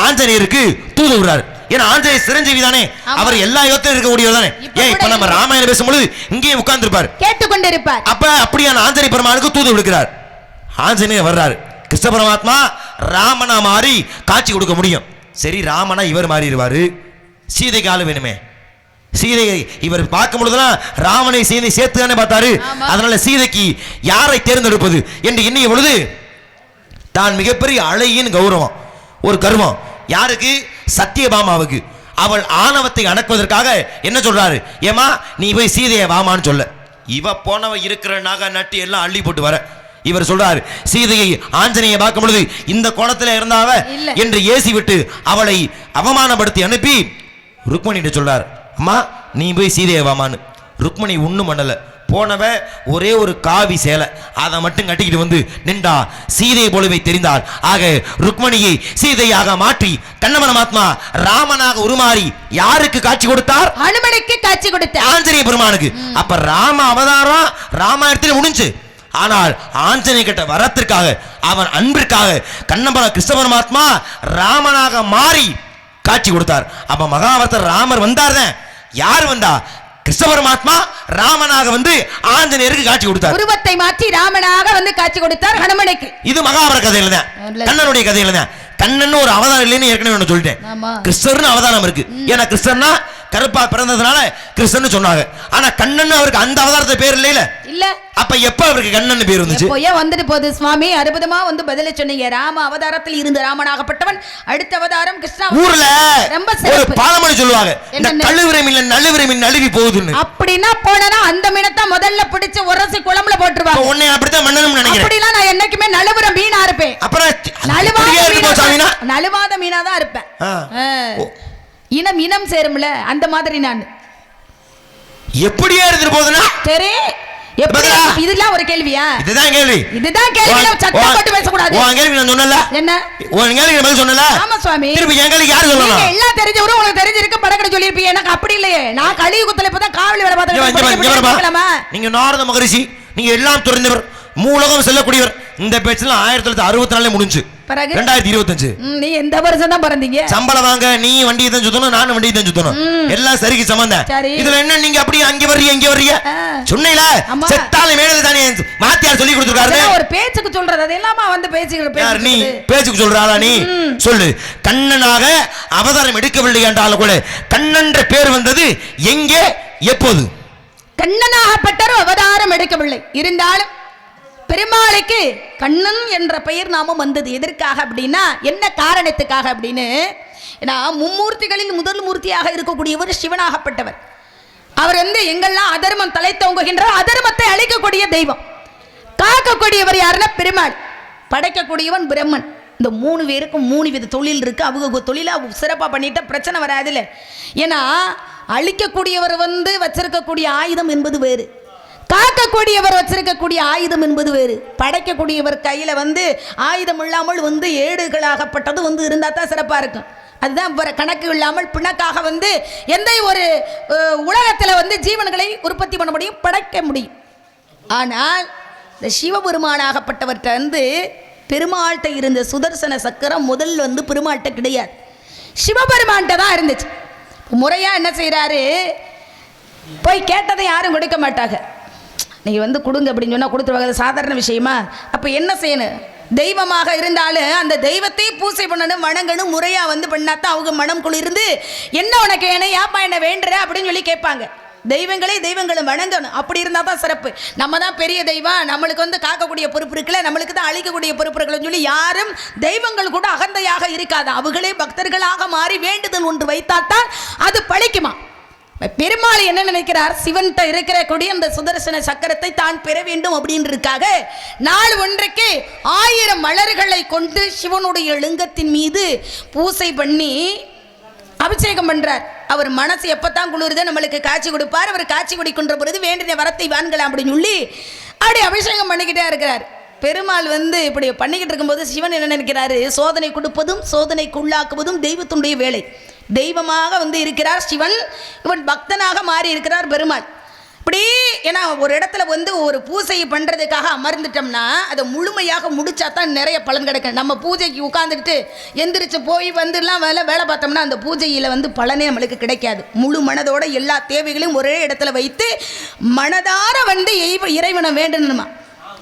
ஆஞ்சநேயருக்கு தூது விடுறாரு. ஏன்னா ஆஞ்சநேயர் சிரஞ்சீவி தானே, அவர் எல்லா யுகத்திலும் இருக்கக்கூடியவர் தானே. ஏன் இப்ப நம்ம ராமாயணம் பேசும்பொழுது இங்கேயே உட்கார்ந்து இருப்பார், கேட்டுக்கொண்டிருப்பார். அப்ப அப்படியான ஆஞ்சநேய பெருமானுக்கு தூது விடுக்கிறார். ஆஞ்சநேயர் வர்றாரு. கிருஷ்ண பரமாத்மா ராமனா மாறி காட்சி கொடுக்க முடியும். சரி, ராமனா இவர் மாறிடுவாரு. சீதைக்கு ஆளு வேணுமே. சீதையை இவர் பார்க்கும் பொழுதுதான் ராமனை சீதை சேர்த்து தானே பார்த்தாரு. அதனால சீதைக்கு யாரை தேர்ந்தெடுப்பது என்று எண்ணிய பொழுது தான் மிகப்பெரிய அழகின் கௌரவம், ஒரு கர்வம் யாருக்கு? சத்தியபாமாவுக்கு. அவள் ஆணவத்தை அடக்குவதற்காக என்ன சொல்றாரு? ஏமா நீ போய் சீதையை வாமான்னு சொல்ல, இவ போனவ இருக்கிற நகை நட்டு எல்லாம் அள்ளி போட்டு வர இவர் சொல்றாரு சீதையை ஆஞ்சநேயை பார்க்கும் பொழுது இந்த கோணத்துல இருந்தாவ என்று ஏசி விட்டு அவளை அவமானப்படுத்தி அனுப்பி ருக்மணிகிட்ட சொல்றாரு, அம்மா நீ போய் சீதையை வாமான்னு. ருக்மணி ஒண்ணும் பண்ணல. போனவ ஒரே ஒரு காவி சேலை அதை மட்டும் கட்டிக்கிட்டு நின்றா. சீதை போலவே தெரிந்தாள். ஆக ருக்மணியை சீதையாக மாற்றி கண்ணபரமாத்மா ராமனாக உருமாறி யாருக்கு காட்சி கொடுத்தார்? அனுமனுக்கு காட்சி கொடுத்தார், ஆஞ்சநேய பெருமானுக்கு. அப்ப ராம அவதாரம் ராமாயணத்தில் முடிஞ்சு. ஆனால் ஆஞ்சநேய கிட்ட வரத்திற்காக, அவன் அன்பிற்காக கண்ணபர கிருஷ்ண பரமாத்மா ராமனாக மாறி காட்சி கொடுத்தார். அப்ப மகாபாரத ராமர் வந்தார். யார் வந்தா? கிருஷ்ண பரமாத்மா ராமனாக வந்து ஆஞ்சநேயருக்கு காட்சி கொடுத்தார். உருவத்தை மாற்றி ராமனாக வந்து காட்சி கொடுத்தார் ஹனுமனுக்கு. இது மகாபாரத கதையில தான், கண்ணனுடைய கதையில தான். கண்ணன் ஒரு அவதாரம் இல்லைன்னு ஏற்கனவே சொல்லிட்டேன். கிருஷ்ணர்னு அவதாரம் இருக்கு. ஏன்னா கிருஷ்ணன்னா கருப்பா பிறந்ததுனால கிருஷ்ணன் சொன்னாங்க. ஆனா கண்ணன் அவருக்கு அந்த அவதாரத்தை பேர் இல்லையில இல்ல. அப்ப எப்ப அவருக்கு கண்ணன் பேர் வந்துச்சு? எப்போயே வந்துட்டு போகுது சுவாமி. அற்புதமா வந்து பதில சொன்னீங்க. ராம அவதாரத்தில் இருந்த ராமனாகப்பட்டவன், அடுத்த அவதாரம் கிருஷ்ணா. ஊர்ல ரொம்ப ஒரு பாலமொழி சொல்லுவாங்க, இந்த கழுவிரை மீன் நழுவிரை மீன் நழுவி போகுதுன்னு. அப்படின்னா போனா அந்த மீனத்தை முதல்ல பிடிச்சு உரசி குளம்புல போட்டுருவாங்க. உன்னை அப்படித்தான் மன்னனும் நினைக்கிறேன். அப்படிலாம் நான் என்னைக்குமே நழுவுற மீனா இருப்பேன். அப்புறம் நழுவாத மீனா தான் இருப்பேன். இனம் இனம் சேரும்ல, அந்த மாதிரி நான் எப்படியே எடுத்துட்டு போகுதுன்னா சரி. இதெல்லாம் ஒரு கேள்வியா? இதுதான் கேள்வி. இதுதான் கேள்வி. சத்தம் போட்டு பேச கூடாது. உன் கேள்வி நான் சொன்னல. என்ன உன் கேள்வி பதில் சொன்னல? ஆமா சுவாமி. திருப்பி என் கேள்வி யார் சொல்லணும்? நீங்க எல்லாம் தெரிஞ்சவரும் உங்களுக்கு தெரிஞ்சிருக்கு படக்கட சொல்லிருப்பீங்க. எனக்கு அப்படி இல்லையே. நான் கலியுகத்துல இப்பதான் காவலி வேலை பார்த்தேன். நீங்க நாரத மகரிஷி, நீங்க எல்லாம் தெரிந்தவர், மூலகம் செல்லக்கூடியவர். இந்த பேச்சுல 1964 முடிஞ்சு 2025. நீ எந்த வருஷம் தான் பிறந்தீங்க? சம்பளம் வாங்க நீ வண்டியை தான் சுத்தணும், நானும் வண்டியை தான் சுத்தணும். எல்லாம் சரிக்கு சம்பந்தம். இதுல என்ன நீங்க அப்படியே அங்க வர்றீங்க இங்க வர்றீங்க சொன்னீங்களா? செத்தால மேலே தானே மாத்தியார் சொல்லி கொடுத்துருக்காரு. ஒரு பேச்சுக்கு சொல்றது அது எல்லாமா வந்து பேச்சுக்கு நீ பேச்சுக்கு சொல்றாளா? நீ சொல்லு. கண்ணனாக அவதாரம் எடுக்கவில்லை என்றாலும் கூட கண்ணன்ற பேர் வந்தது எங்கே எப்போது? கண்ணனாகப்பட்டவர் அவதாரம் எடுக்கவில்லை இருந்தாலும் பெருமாளுக்கு கண்ணன் என்ற பெயர் நாமம் வந்தது. எதற்காக அப்படின்னா, என்ன காரணத்துக்காக அப்படின்னு, ஏன்னா மும்மூர்த்திகளில் முதல் மூர்த்தியாக இருக்கக்கூடியவர் சிவனாகப்பட்டவர். அவர் வந்து எங்கெல்லாம் அதர்மம் தலை தொங்குகின்றார், அதர்மத்தை அழிக்கக்கூடிய தெய்வம். காக்கக்கூடியவர் யாருன்னா பெருமாள். படைக்கக்கூடியவன் பிரம்மன். இந்த 3 பேருக்கும் 3 வித தொழில் இருக்கு. அவங்க தொழிலா சிறப்பாக பண்ணிட்ட பிரச்சனை வராதுல்ல. ஏன்னா அழிக்கக்கூடியவர் வந்து வச்சிருக்கக்கூடிய ஆயுதம் என்பது வேறு, காக்கக்கூடியவர் வச்சிருக்கக்கூடிய ஆயுதம் என்பது வேறு. படைக்கக்கூடியவர் கையில வந்து ஆயுதம் இல்லாமல் வந்து ஏடுகளாகப்பட்டது வந்து இருந்தா தான் சிறப்பா இருக்கும். அதுதான் கணக்கு இல்லாமல் பிணக்காக வந்து எந்த ஒரு உலகத்துல வந்து ஜீவன்களை உற்பத்தி பண்ண முடியும், படைக்க முடியும். ஆனால் இந்த சிவபெருமானாகப்பட்டவர்கிட்ட வந்து பெருமாள்கிட்ட இருந்த சுதர்சன சக்கரம் முதல் வந்து பெருமாள்கிட்ட கிடையாது, சிவபெருமான்கிட்ட தான் இருந்துச்சு. முறையா என்ன செய்யறாரு, போய் கேட்டதை யாரும் கொடுக்க மாட்டாங்க. நீங்கள் வந்து கொடுங்க அப்படின்னு சொன்னால் கொடுத்துருவாங்க. சாதாரண விஷயமா? அப்போ என்ன செய்யணும்? தெய்வமாக இருந்தாலும் அந்த தெய்வத்தை பூசை பண்ணணும், வணங்கணும். முறையாக வந்து பண்ணாதான் அவங்க மனம் குளிர்ந்து என்ன உனக்கு வேணும், யாப்பா என்ன வேண்டுற அப்படின்னு சொல்லி கேட்பாங்க. தெய்வங்களை வணங்கணும். அப்படி இருந்தால் தான் சிறப்பு. நம்ம தான் பெரிய தெய்வம், நம்மளுக்கு வந்து காக்கக்கூடிய பொறுப்பு இருக்குல்ல, நம்மளுக்கு தான் அழிக்கக்கூடிய பொறுப்பு இருக்குன்னு சொல்லி யாரும் தெய்வங்கள் கூட அகந்தையாக இருக்காது. அவங்களே பக்தர்களாக மாறி வேண்டுதல் ஒன்று வைத்தால்தான் அது பழிக்குமா. பெருமாள் என்ன நினைக்கிறார், சிவன்கிட்ட இருக்கிறக்கூடிய அந்த சுதர்சன சக்கரத்தை தான் பெற வேண்டும் அப்படின்றதுக்காக நாள் ஒன்றைக்கு 1000 மலர்களை கொண்டு சிவனுடைய லிங்கத்தின் மீது பூசை பண்ணி அபிஷேகம் பண்றார். அவர் மனசு எப்பத்தான் குளிருதோ நம்மளுக்கு காட்சி கொடுப்பார். அவர் காட்சி கொடுக்கின்ற பொழுது வேண்டிய வரத்தை வாங்கலாம் அப்படின்னு சொல்லி அப்படி அபிஷேகம் பண்ணிக்கிட்டே இருக்கிறார். பெருமாள் வந்து இப்படி பண்ணிக்கிட்டு இருக்கும்போது சிவன் என்ன நினைக்கிறாரு, சோதனை கொடுப்பதும் சோதனைக்கு உள்ளாக்குவதும் தெய்வத்துடைய வேலை. தெய்வமாக வந்து இருக்கிறார் சிவன், இவன் பக்தனாக மாறி இருக்கிறார் பெருமாள். இப்படி ஏன்னா ஒரு இடத்துல வந்து ஒரு பூஜையை பண்ணுறதுக்காக அமர்ந்துட்டோம்னா அதை முழுமையாக முடிச்சா தான் நிறைய பலன் கிடைக்கும். நம்ம பூஜைக்கு உட்காந்துட்டு எந்திரிச்சு போய் வந்துலாம் வேலை பார்த்தோம்னா அந்த பூஜையில் வந்து பலனே நம்மளுக்கு கிடைக்காது. முழு மனதோட எல்லா தேவைகளையும் ஒரே இடத்துல வைத்து மனதார வந்து இறைவனை வேண்டணுமா.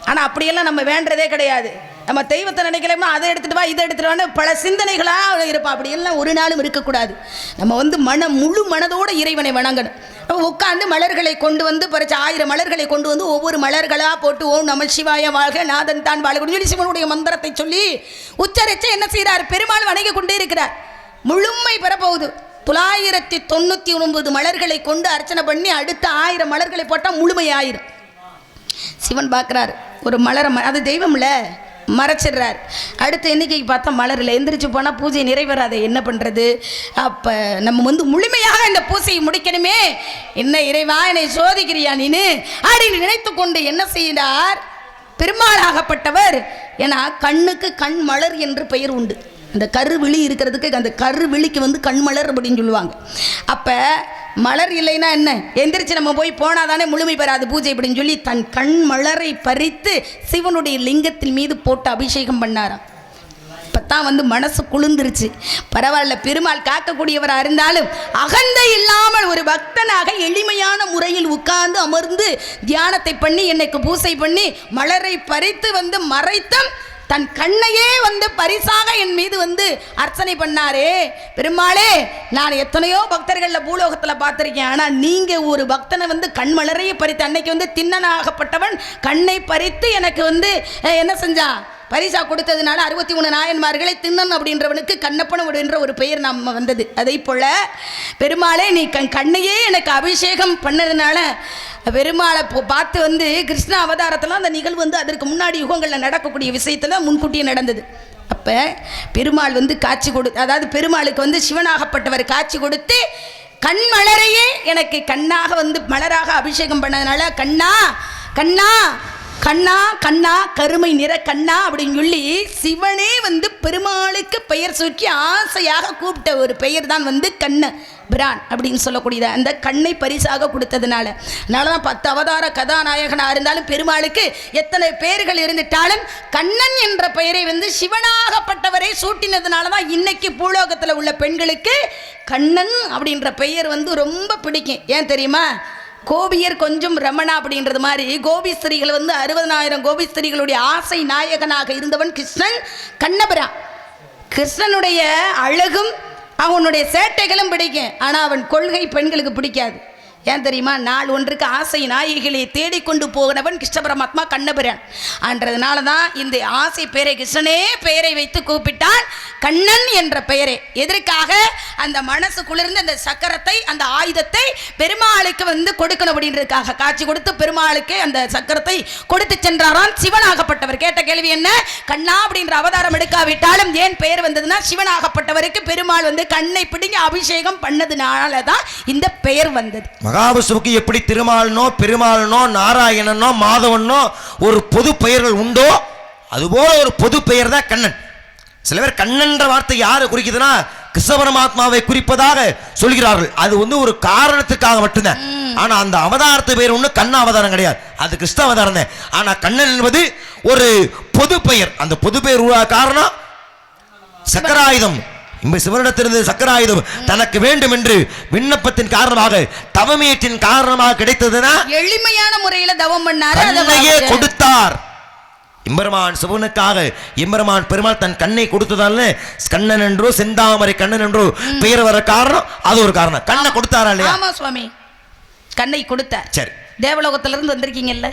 ஆனால் அப்படியெல்லாம் நம்ம வேண்டதே கிடையாது. நம்ம தெய்வத்தை நினைக்கலாமா, அதை எடுத்துட்டு வா இதை எடுத்துட்டு வான்னு பல சிந்தனைகளாக இருப்போம். அப்படியெல்லாம் ஒரு நாளும் இருக்கக்கூடாது. நம்ம வந்து முழு மனதோட இறைவனை வணங்கணும். உட்காந்து மலர்களை கொண்டு வந்து பறிச்ச 1000 மலர்களை கொண்டு வந்து ஒவ்வொரு மலர்களாக போட்டு ஓம் நம சிவாய வாழ்க நாதன் தான் வாழ்க சொல்லி சிவனுடைய மந்திரத்தை சொல்லி உச்சரித்து என்ன செய்கிறார், பெருமாள் வணங்கி கொண்டே இருக்கிறார். முழுமை பெறப்போகுது. 999 மலர்களை கொண்டு அர்ச்சனை பண்ணி அடுத்த 1000 மலர்களை போட்டால் முழுமையாயிரும். சிவன் பார்க்குறார், ஒரு மலரை அது தெய்வம்ல மறைச்சிடுறார். அடுத்த எண்ணிக்கைக்கு பார்த்தா மலரில் எந்திரிச்சு போனால் பூஜை நிறைவேறாத என்ன பண்ணுறது. அப்போ நம்ம வந்து முழுமையாக இந்த பூஜையை முடிக்கணுமே, என்ன இறைவா என்னை சோதிக்கிறியா நீனு அப்படின்னு நினைத்து கொண்டு என்ன செய்கிறார் பெருமாளாகப்பட்டவர். ஏன்னா கண்ணுக்கு கண் மலர் என்று பெயர் உண்டு. இந்த கருவிழி இருக்கிறதுக்கு அந்த கருவிழிக்கு வந்து கண்மலர் அப்படின்னு சொல்லுவாங்க. அப்போ மலர் இல்லைன்னா என்ன, எந்திரிச்சு நம்ம போய் போனாதானே முழுமை பெறாது பூஜை அப்படின்னு சொல்லி தன் கண் மலரை பறித்து சிவனுடைய லிங்கத்தின் மீது போட்டு அபிஷேகம் பண்ணாராம். இப்பத்தான் வந்து மனசு குளிர்ந்துருச்சு. பரவாயில்ல, பெருமாள் காக்கக்கூடியவராக இருந்தாலும் அகந்தை இல்லாமல் ஒரு பக்தனாக எளிமையான முறையில் உட்கார்ந்து அமர்ந்து தியானத்தை பண்ணி என்னைக்கு பூசை பண்ணி மலரை பறித்து வந்து மறைத்தும் தன் கண்ணையே வந்து பரிசாக என் மீது வந்து அர்ச்சனை பண்ணாரே பெருமாளே. நான் எத்தனையோ பக்தர்களில் பூலோகத்தில் பார்த்துருக்கேன். ஆனால் நீங்கள் ஒரு பக்தனை வந்து கண் மலரையே பறித்து, அன்னைக்கு வந்து திண்ணனாகப்பட்டவன் கண்ணை பறித்து எனக்கு வந்து என்ன செஞ்சான், பரிசா கொடுத்ததுனால 63 நாயன்மார்களை திண்ணன் அப்படின்றவனுக்கு கண்ணப்பன் அப்படின்ற ஒரு பெயர் நம்ம வந்தது. அதே போல் பெருமாளே நீ கண்ணையே எனக்கு அபிஷேகம் பண்ணதுனால பெருமாளை பார்த்து வந்து கிருஷ்ண அவதாரத்தில் அந்த நிகழ்வு வந்து அதற்கு முன்னாடி யுகங்களில் நடக்கக்கூடிய விஷயத்தில் முன்கூட்டியே நடந்தது. அப்போ பெருமாள் வந்து காட்சி அதாவது பெருமாளுக்கு வந்து சிவனாகப்பட்டவர் காட்சி கொடுத்து கண் மலரையே எனக்கு கண்ணாக வந்து மலராக அபிஷேகம் பண்ணதுனால கண்ணா கண்ணா கண்ணா கண்ணா கருமை நிற கண்ணா அப்படின்னு சொல்லி சிவனே வந்து பெருமாளுக்கு பெயர் சூட்டி ஆசையாக கூப்பிட்ட ஒரு பெயர் தான் வந்து கண்ண பிரான் அப்படின்னு சொல்லக்கூடியது. அந்த கண்ணை பரிசாக கொடுத்ததுனால தான் 10 அவதார கதாநாயகனாக இருந்தாலும் பெருமாளுக்கு எத்தனை பெயர்கள் இருந்துட்டாலும் கண்ணன் என்ற பெயரை வந்து சிவனாகப்பட்டவரை சூட்டினதுனால தான் இன்னைக்கு பூலோகத்தில் உள்ள பெண்களுக்கு கண்ணன் அப்படின்ற பெயர் வந்து ரொம்ப பிடிக்கும். ஏன் தெரியுமா, கோபியர் கொஞ்சம் ரமணா அப்படின்றது மாதிரி கோபிஸ்திரிகள் வந்து 60,000 கோபிஸ்திரிகளுடைய ஆசை நாயகனாக இருந்தவன் கிருஷ்ணன் கண்ணபிரான். கிருஷ்ணனுடைய அழகும் அவனுடைய சேட்டைகளும் பிடிக்கும். ஆனால் அவன் கொள்கை பெண்களுக்கு பிடிக்காது. ஏன் தெரியுமா, நாள் ஒன்றுக்கு ஆசை நாயகிகளை தேடிக்கொண்டு போகிறவன் கிருஷ்ண பரமாத்மா கண்ணபிரான். ஆன்றதுனால தான் இந்த ஆசை பெயரை கிருஷ்ணனே பெயரை வைத்து கூப்பிட்டான் கண்ணன் என்ற பெயரை. எதற்காக, அந்த மனசு குளிர்ந்து அந்த சக்கரத்தை அந்த ஆயுதத்தை பெருமாளுக்கு வந்து கொடுக்கணும் அப்படின்றதுக்காக காட்சி கொடுத்து பெருமாளுக்கு அந்த சக்கரத்தை கொடுத்து சென்றாராம் சிவனாகப்பட்டவர். கேட்ட கேள்வி என்ன, கண்ணா அப்படின்ற அவதாரம் எடுக்காவிட்டாலும் ஏன் பெயர் வந்ததுன்னா சிவனாகப்பட்டவருக்கு பெருமாள் வந்து கண்ணை பிடிங்க அபிஷேகம் பண்ணதுனால தான் இந்த பெயர் வந்தது. மகாவிஷ்ணுவுக்கு எப்படி திருமாலனோ பெருமாளனோ நாராயணனோ மாதவனோ ஒரு பொது பெயர்கள் உண்டோ அதுபோல ஒரு பொது பெயர் தான் கண்ணன். சில பேர் கண்ணன்ற வார்த்தை யாரை குறிக்குதுன்னா கிருஷ்ண பரமாத்மாவை குறிப்பதாக சொல்கிறார்கள். அது வந்து ஒரு காரணத்துக்காக மட்டும்தான். ஆனா அந்த அவதாரத்து பெயர் ஒண்ணு கண்ண அவதாரம் கிடையாது, அது கிருஷ்ண அவதாரம் தான். ஆனா கண்ணன் என்பது ஒரு பொது பெயர். அந்த பொது பெயர் காரணம் சக்கராயுதம். சிவனிடத்திலிருந்து சக்கராயுதம் தனக்கு வேண்டும் என்று விண்ணப்பத்தின் காரணமாக தவமேற்றின் காரணமாக கிடைத்ததுன்னா எளிமையான முறையில தவம் பண்ணார், கண்ணையே கொடுத்தார். எம்பெருமான் சிவனுக்காக எம்பெருமான் பெருமாள் தன் கண்ணை கொடுத்ததால கண்ணன் என்றோ செந்தாமரை கண்ணன் என்றோ பெயர் வர காரணம் அது ஒரு காரணம். கண்ணை கொடுத்தாரா இல்லையா? ஆமா சுவாமி, கண்ணை கொடுத்தார். சரி, தேவலோகத்துல இருந்து வந்திருக்கீங்கல்ல,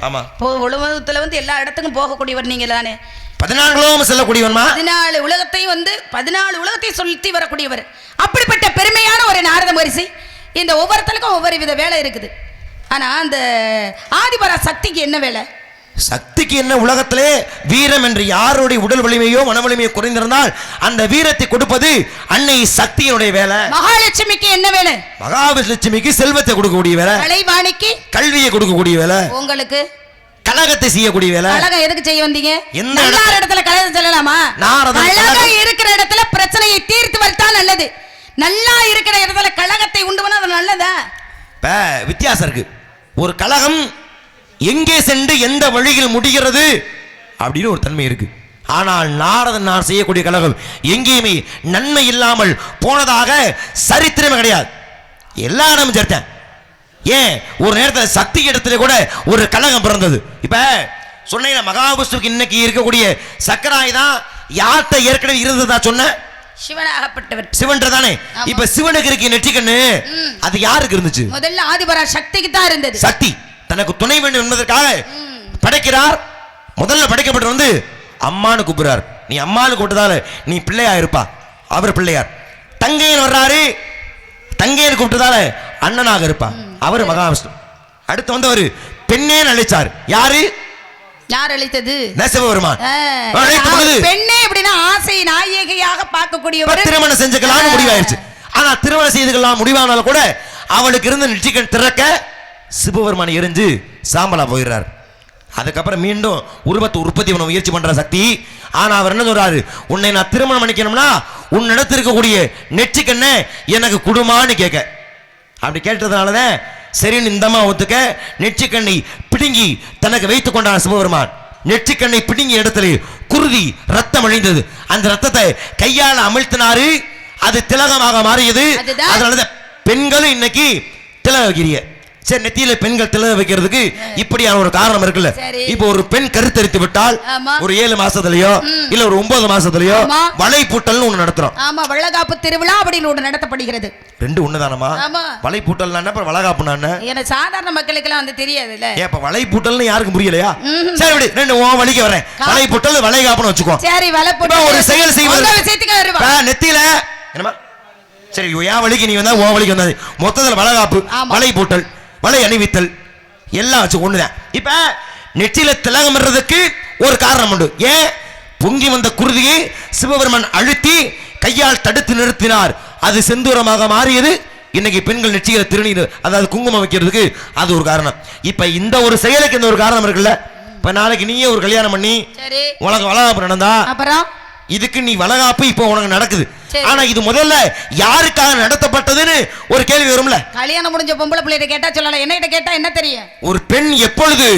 உலகத்துல வந்து எல்லா இடத்துக்கும் போகக்கூடியவர் நீங்க தானே. 14 செல்லக்கூடியவன், 14 உலகத்தையும் வந்து 14 உலகத்தை சுற்றி வரக்கூடியவர். அப்படிப்பட்ட பெருமையான ஒரு நாரத மகரிஷி. இந்த ஒவ்வொருத்தருக்கும் ஒவ்வொரு வித வேலை இருக்குது. ஆனா அந்த ஆதிபரா சக்திக்கு என்ன வேலை? சக்திக்கு என்ன, உலகத்திலே வீரம் என்று யாருடைய உடல் வலிமையோ மன வலிமையோ குறைந்திருந்தால் அந்த வீரத்தை கொடுப்பது அன்னை சக்தியினுடைய வேலை. மகாலட்சுமிக்கு என்ன வேலை? மகாலட்சுமிக்கு செல்வத்தை கொடுக்கக்கூடிய வேலை. கலைவாணிக்கு கல்வியை கொடுக்கக்கூடிய வேலை. உங்களுக்கு கலகத்தை செய்யக்கூடிய வேலை. கலகம் எதுக்கு செய்ய வந்தீங்க? எந்த இடத்துல கலகம் செல்லலாமா? கலகம் இருக்கிற இடத்துல பிரச்சனையை தீர்த்து வரத்தான் நல்லது. நல்லா இருக்கிற இடத்துல கலகத்தை உண்டு பண்ணா அது நல்லதா? வித்தியாசம் இருக்கு. ஒரு கலகம் எங்கே சென்று எந்த வழியில் முடிகிறது அப்படின்னு ஒரு தன்மை இருக்கு. ஆனால் நாரதன் நான் செய்யக்கூடிய கலகம் எங்கேயுமே நன்மை இல்லாமல் போனதாக சரித்திரமே கிடையாது. எல்லா இடமும் சேர்த்தேன். ஏன் ஒரு நேரத்தில் சக்தி இடத்துல கூட ஒரு கலகம் பிறந்தது. இப்ப சொன்ன மகாவிஷ்ணுவுக்கு இன்னைக்கு இருக்கக்கூடிய சக்கராயுதம் யார்கிட்ட ஏற்கனவே இருந்ததா சொன்ன? சிவனாகப்பட்டவர். சிவன் தானே. இப்ப சிவனுக்கு இருக்க நெற்றிக்கண்ணு அது யாருக்கு இருந்துச்சு? முதல்ல ஆதிபரா சக்திக்கு தான் இருந்தது. சக்தி தனக்கு துணை வேண்டும் என்பதற்காக படைக்கிறார். முதல்ல படைக்கப்பட்டு வந்து அம்மானு கூப்பிடுறார். நீ அம்மானு கூப்பிட்டதால நீ பிள்ளையா இருப்பா. அவர் பிள்ளையார். தங்கையன் வர்றாரு. தங்கையன் கூப்பிட்டதால அண்ணனாக இருப்பா. அவர் மகாவிஷ்ணு. அடுத்து வந்தவர் பெண்ணேன்னு அழைச்சார். யாரு? யார் அழைத்தது? சிவபெருமான். பெண்ணே அப்படின்னா ஆசை நாயகியாக பார்க்கக்கூடியவர். திருமணம் செஞ்சுக்கலாம்னு முடிவாயிருச்சு. ஆனா திருமணம் செய்துக்கலாம் முடிவானாலும் கூட அவளுக்கு இருந்து நெற்றிக்கண் திறக்க சிவபெருமான் எரிஞ்சு சாம்பலா போயிடுறார். அதுக்கப்புறம் மீண்டும் உருவத்தை உற்பத்தி பண்ண முயற்சி பண்ற சக்தி. ஆனா அவர் என்ன சொல்றாரு, உன்னை நான் திருமணம் பண்ணிக்கணும்னா உன்னிடத்தில் இருக்கக்கூடிய நெற்றிக்கண்ணை எனக்கு குடுமான்னு கேட்க. அப்படி கேட்டதுனாலதான் சரின்னு இந்தமா ஒத்துக்க நெற்றிக்கண்ணை பிடுங்கி தனக்கு வைத்துக் கொண்டார் சிவபெருமான். நெற்றிக்கண்ணை பிடுங்கிய இடத்துல குருதி ரத்தம் அழிந்தது. அந்த ரத்தத்தை கையால அமிழ்த்தினாரு, அது திலகமாக மாறியது. அதனாலதான் பெண்களும் இன்னைக்கு திலக வைக்கிறீங்க. சரி, நெத்தியில பெண்கள் திலக வைக்கிறதுக்கு இப்படியான ஒரு காரணம் இருக்குல்ல. இப்போ ஒரு பெண் கருத்தரித்து விட்டால் ஒரு 7 மாசத்துலயோ இல்ல ஒரு 9 மாசத்துலயோ வளை பூட்டல்னு ஒண்ணு நடத்துறோம். ஆமா, வளகாப்பு திருவிழா அப்படின்னு ஒண்ணு நடத்தப்படுகிறது. ரெண்டு ஒண்ணுதானமா? வளை பூட்டல் அப்புறம் வளகாப்புனா எனக்கு சாதாரண மக்களுக்கு எல்லாம் வந்து தெரியாதுல்ல. ஏப்ப வளை பூட்டல்னு யாருக்கும் புரியலையா? சரி விடு, ரெண்டு வலிக்கு வரேன். வளை பூட்டல் வளைகாப்புன்னு வச்சுக்கோ. சரி, வளை பூட்டல் ஒரு செயல் செய்வது நெத்தியில என்னமா? சரி, ஏன் வலிக்கு நீ வந்தா உன் வலிக்கு வந்தது. மொத்தத்தில் வளகாப்பு, வளை பூட்டல், வளை அணிவித்தல் எல்லாம் வச்சு ஒண்ணுதான். இப்ப நெற்றியில திலகம்ன்றதுக்கு ஒரு காரணம் உண்டு. ஏன்? பொங்கி வந்த குருதியை சிவபெருமன் அழுத்தி கையால் தடுத்து நிறுத்தினார். அது செந்தூரமாக மாறியது. இன்னைக்கு பெண்கள் நெற்றியில திருநீர், அதாவது குங்குமம் வைக்கிறதுக்கு அது ஒரு காரணம். இப்ப இந்த ஒரு செயலுக்கு இந்த ஒரு காரணம் இருக்குல்ல. இப்ப நாளைக்கு நீயே ஒரு கல்யாணம் பண்ணி உனக்கு வளகாப்பு நடந்தா அப்புறம் இதுக்கு நீ வளகாப்பு இப்போ உனக்கு நடக்குது. ஆனா இது முதல்ல யாருக்காக நடத்தப்பட்டதுன்னு ஒரு கேள்வி வரும்ல. கல்யாணம் முடிஞ்ச பொம்பளை பிள்ளைகிட்ட கேட்டா சொல்லலாம், என்ன கேட்டா என்ன தெரியும்? ஒரு பெண் எப்பொழுது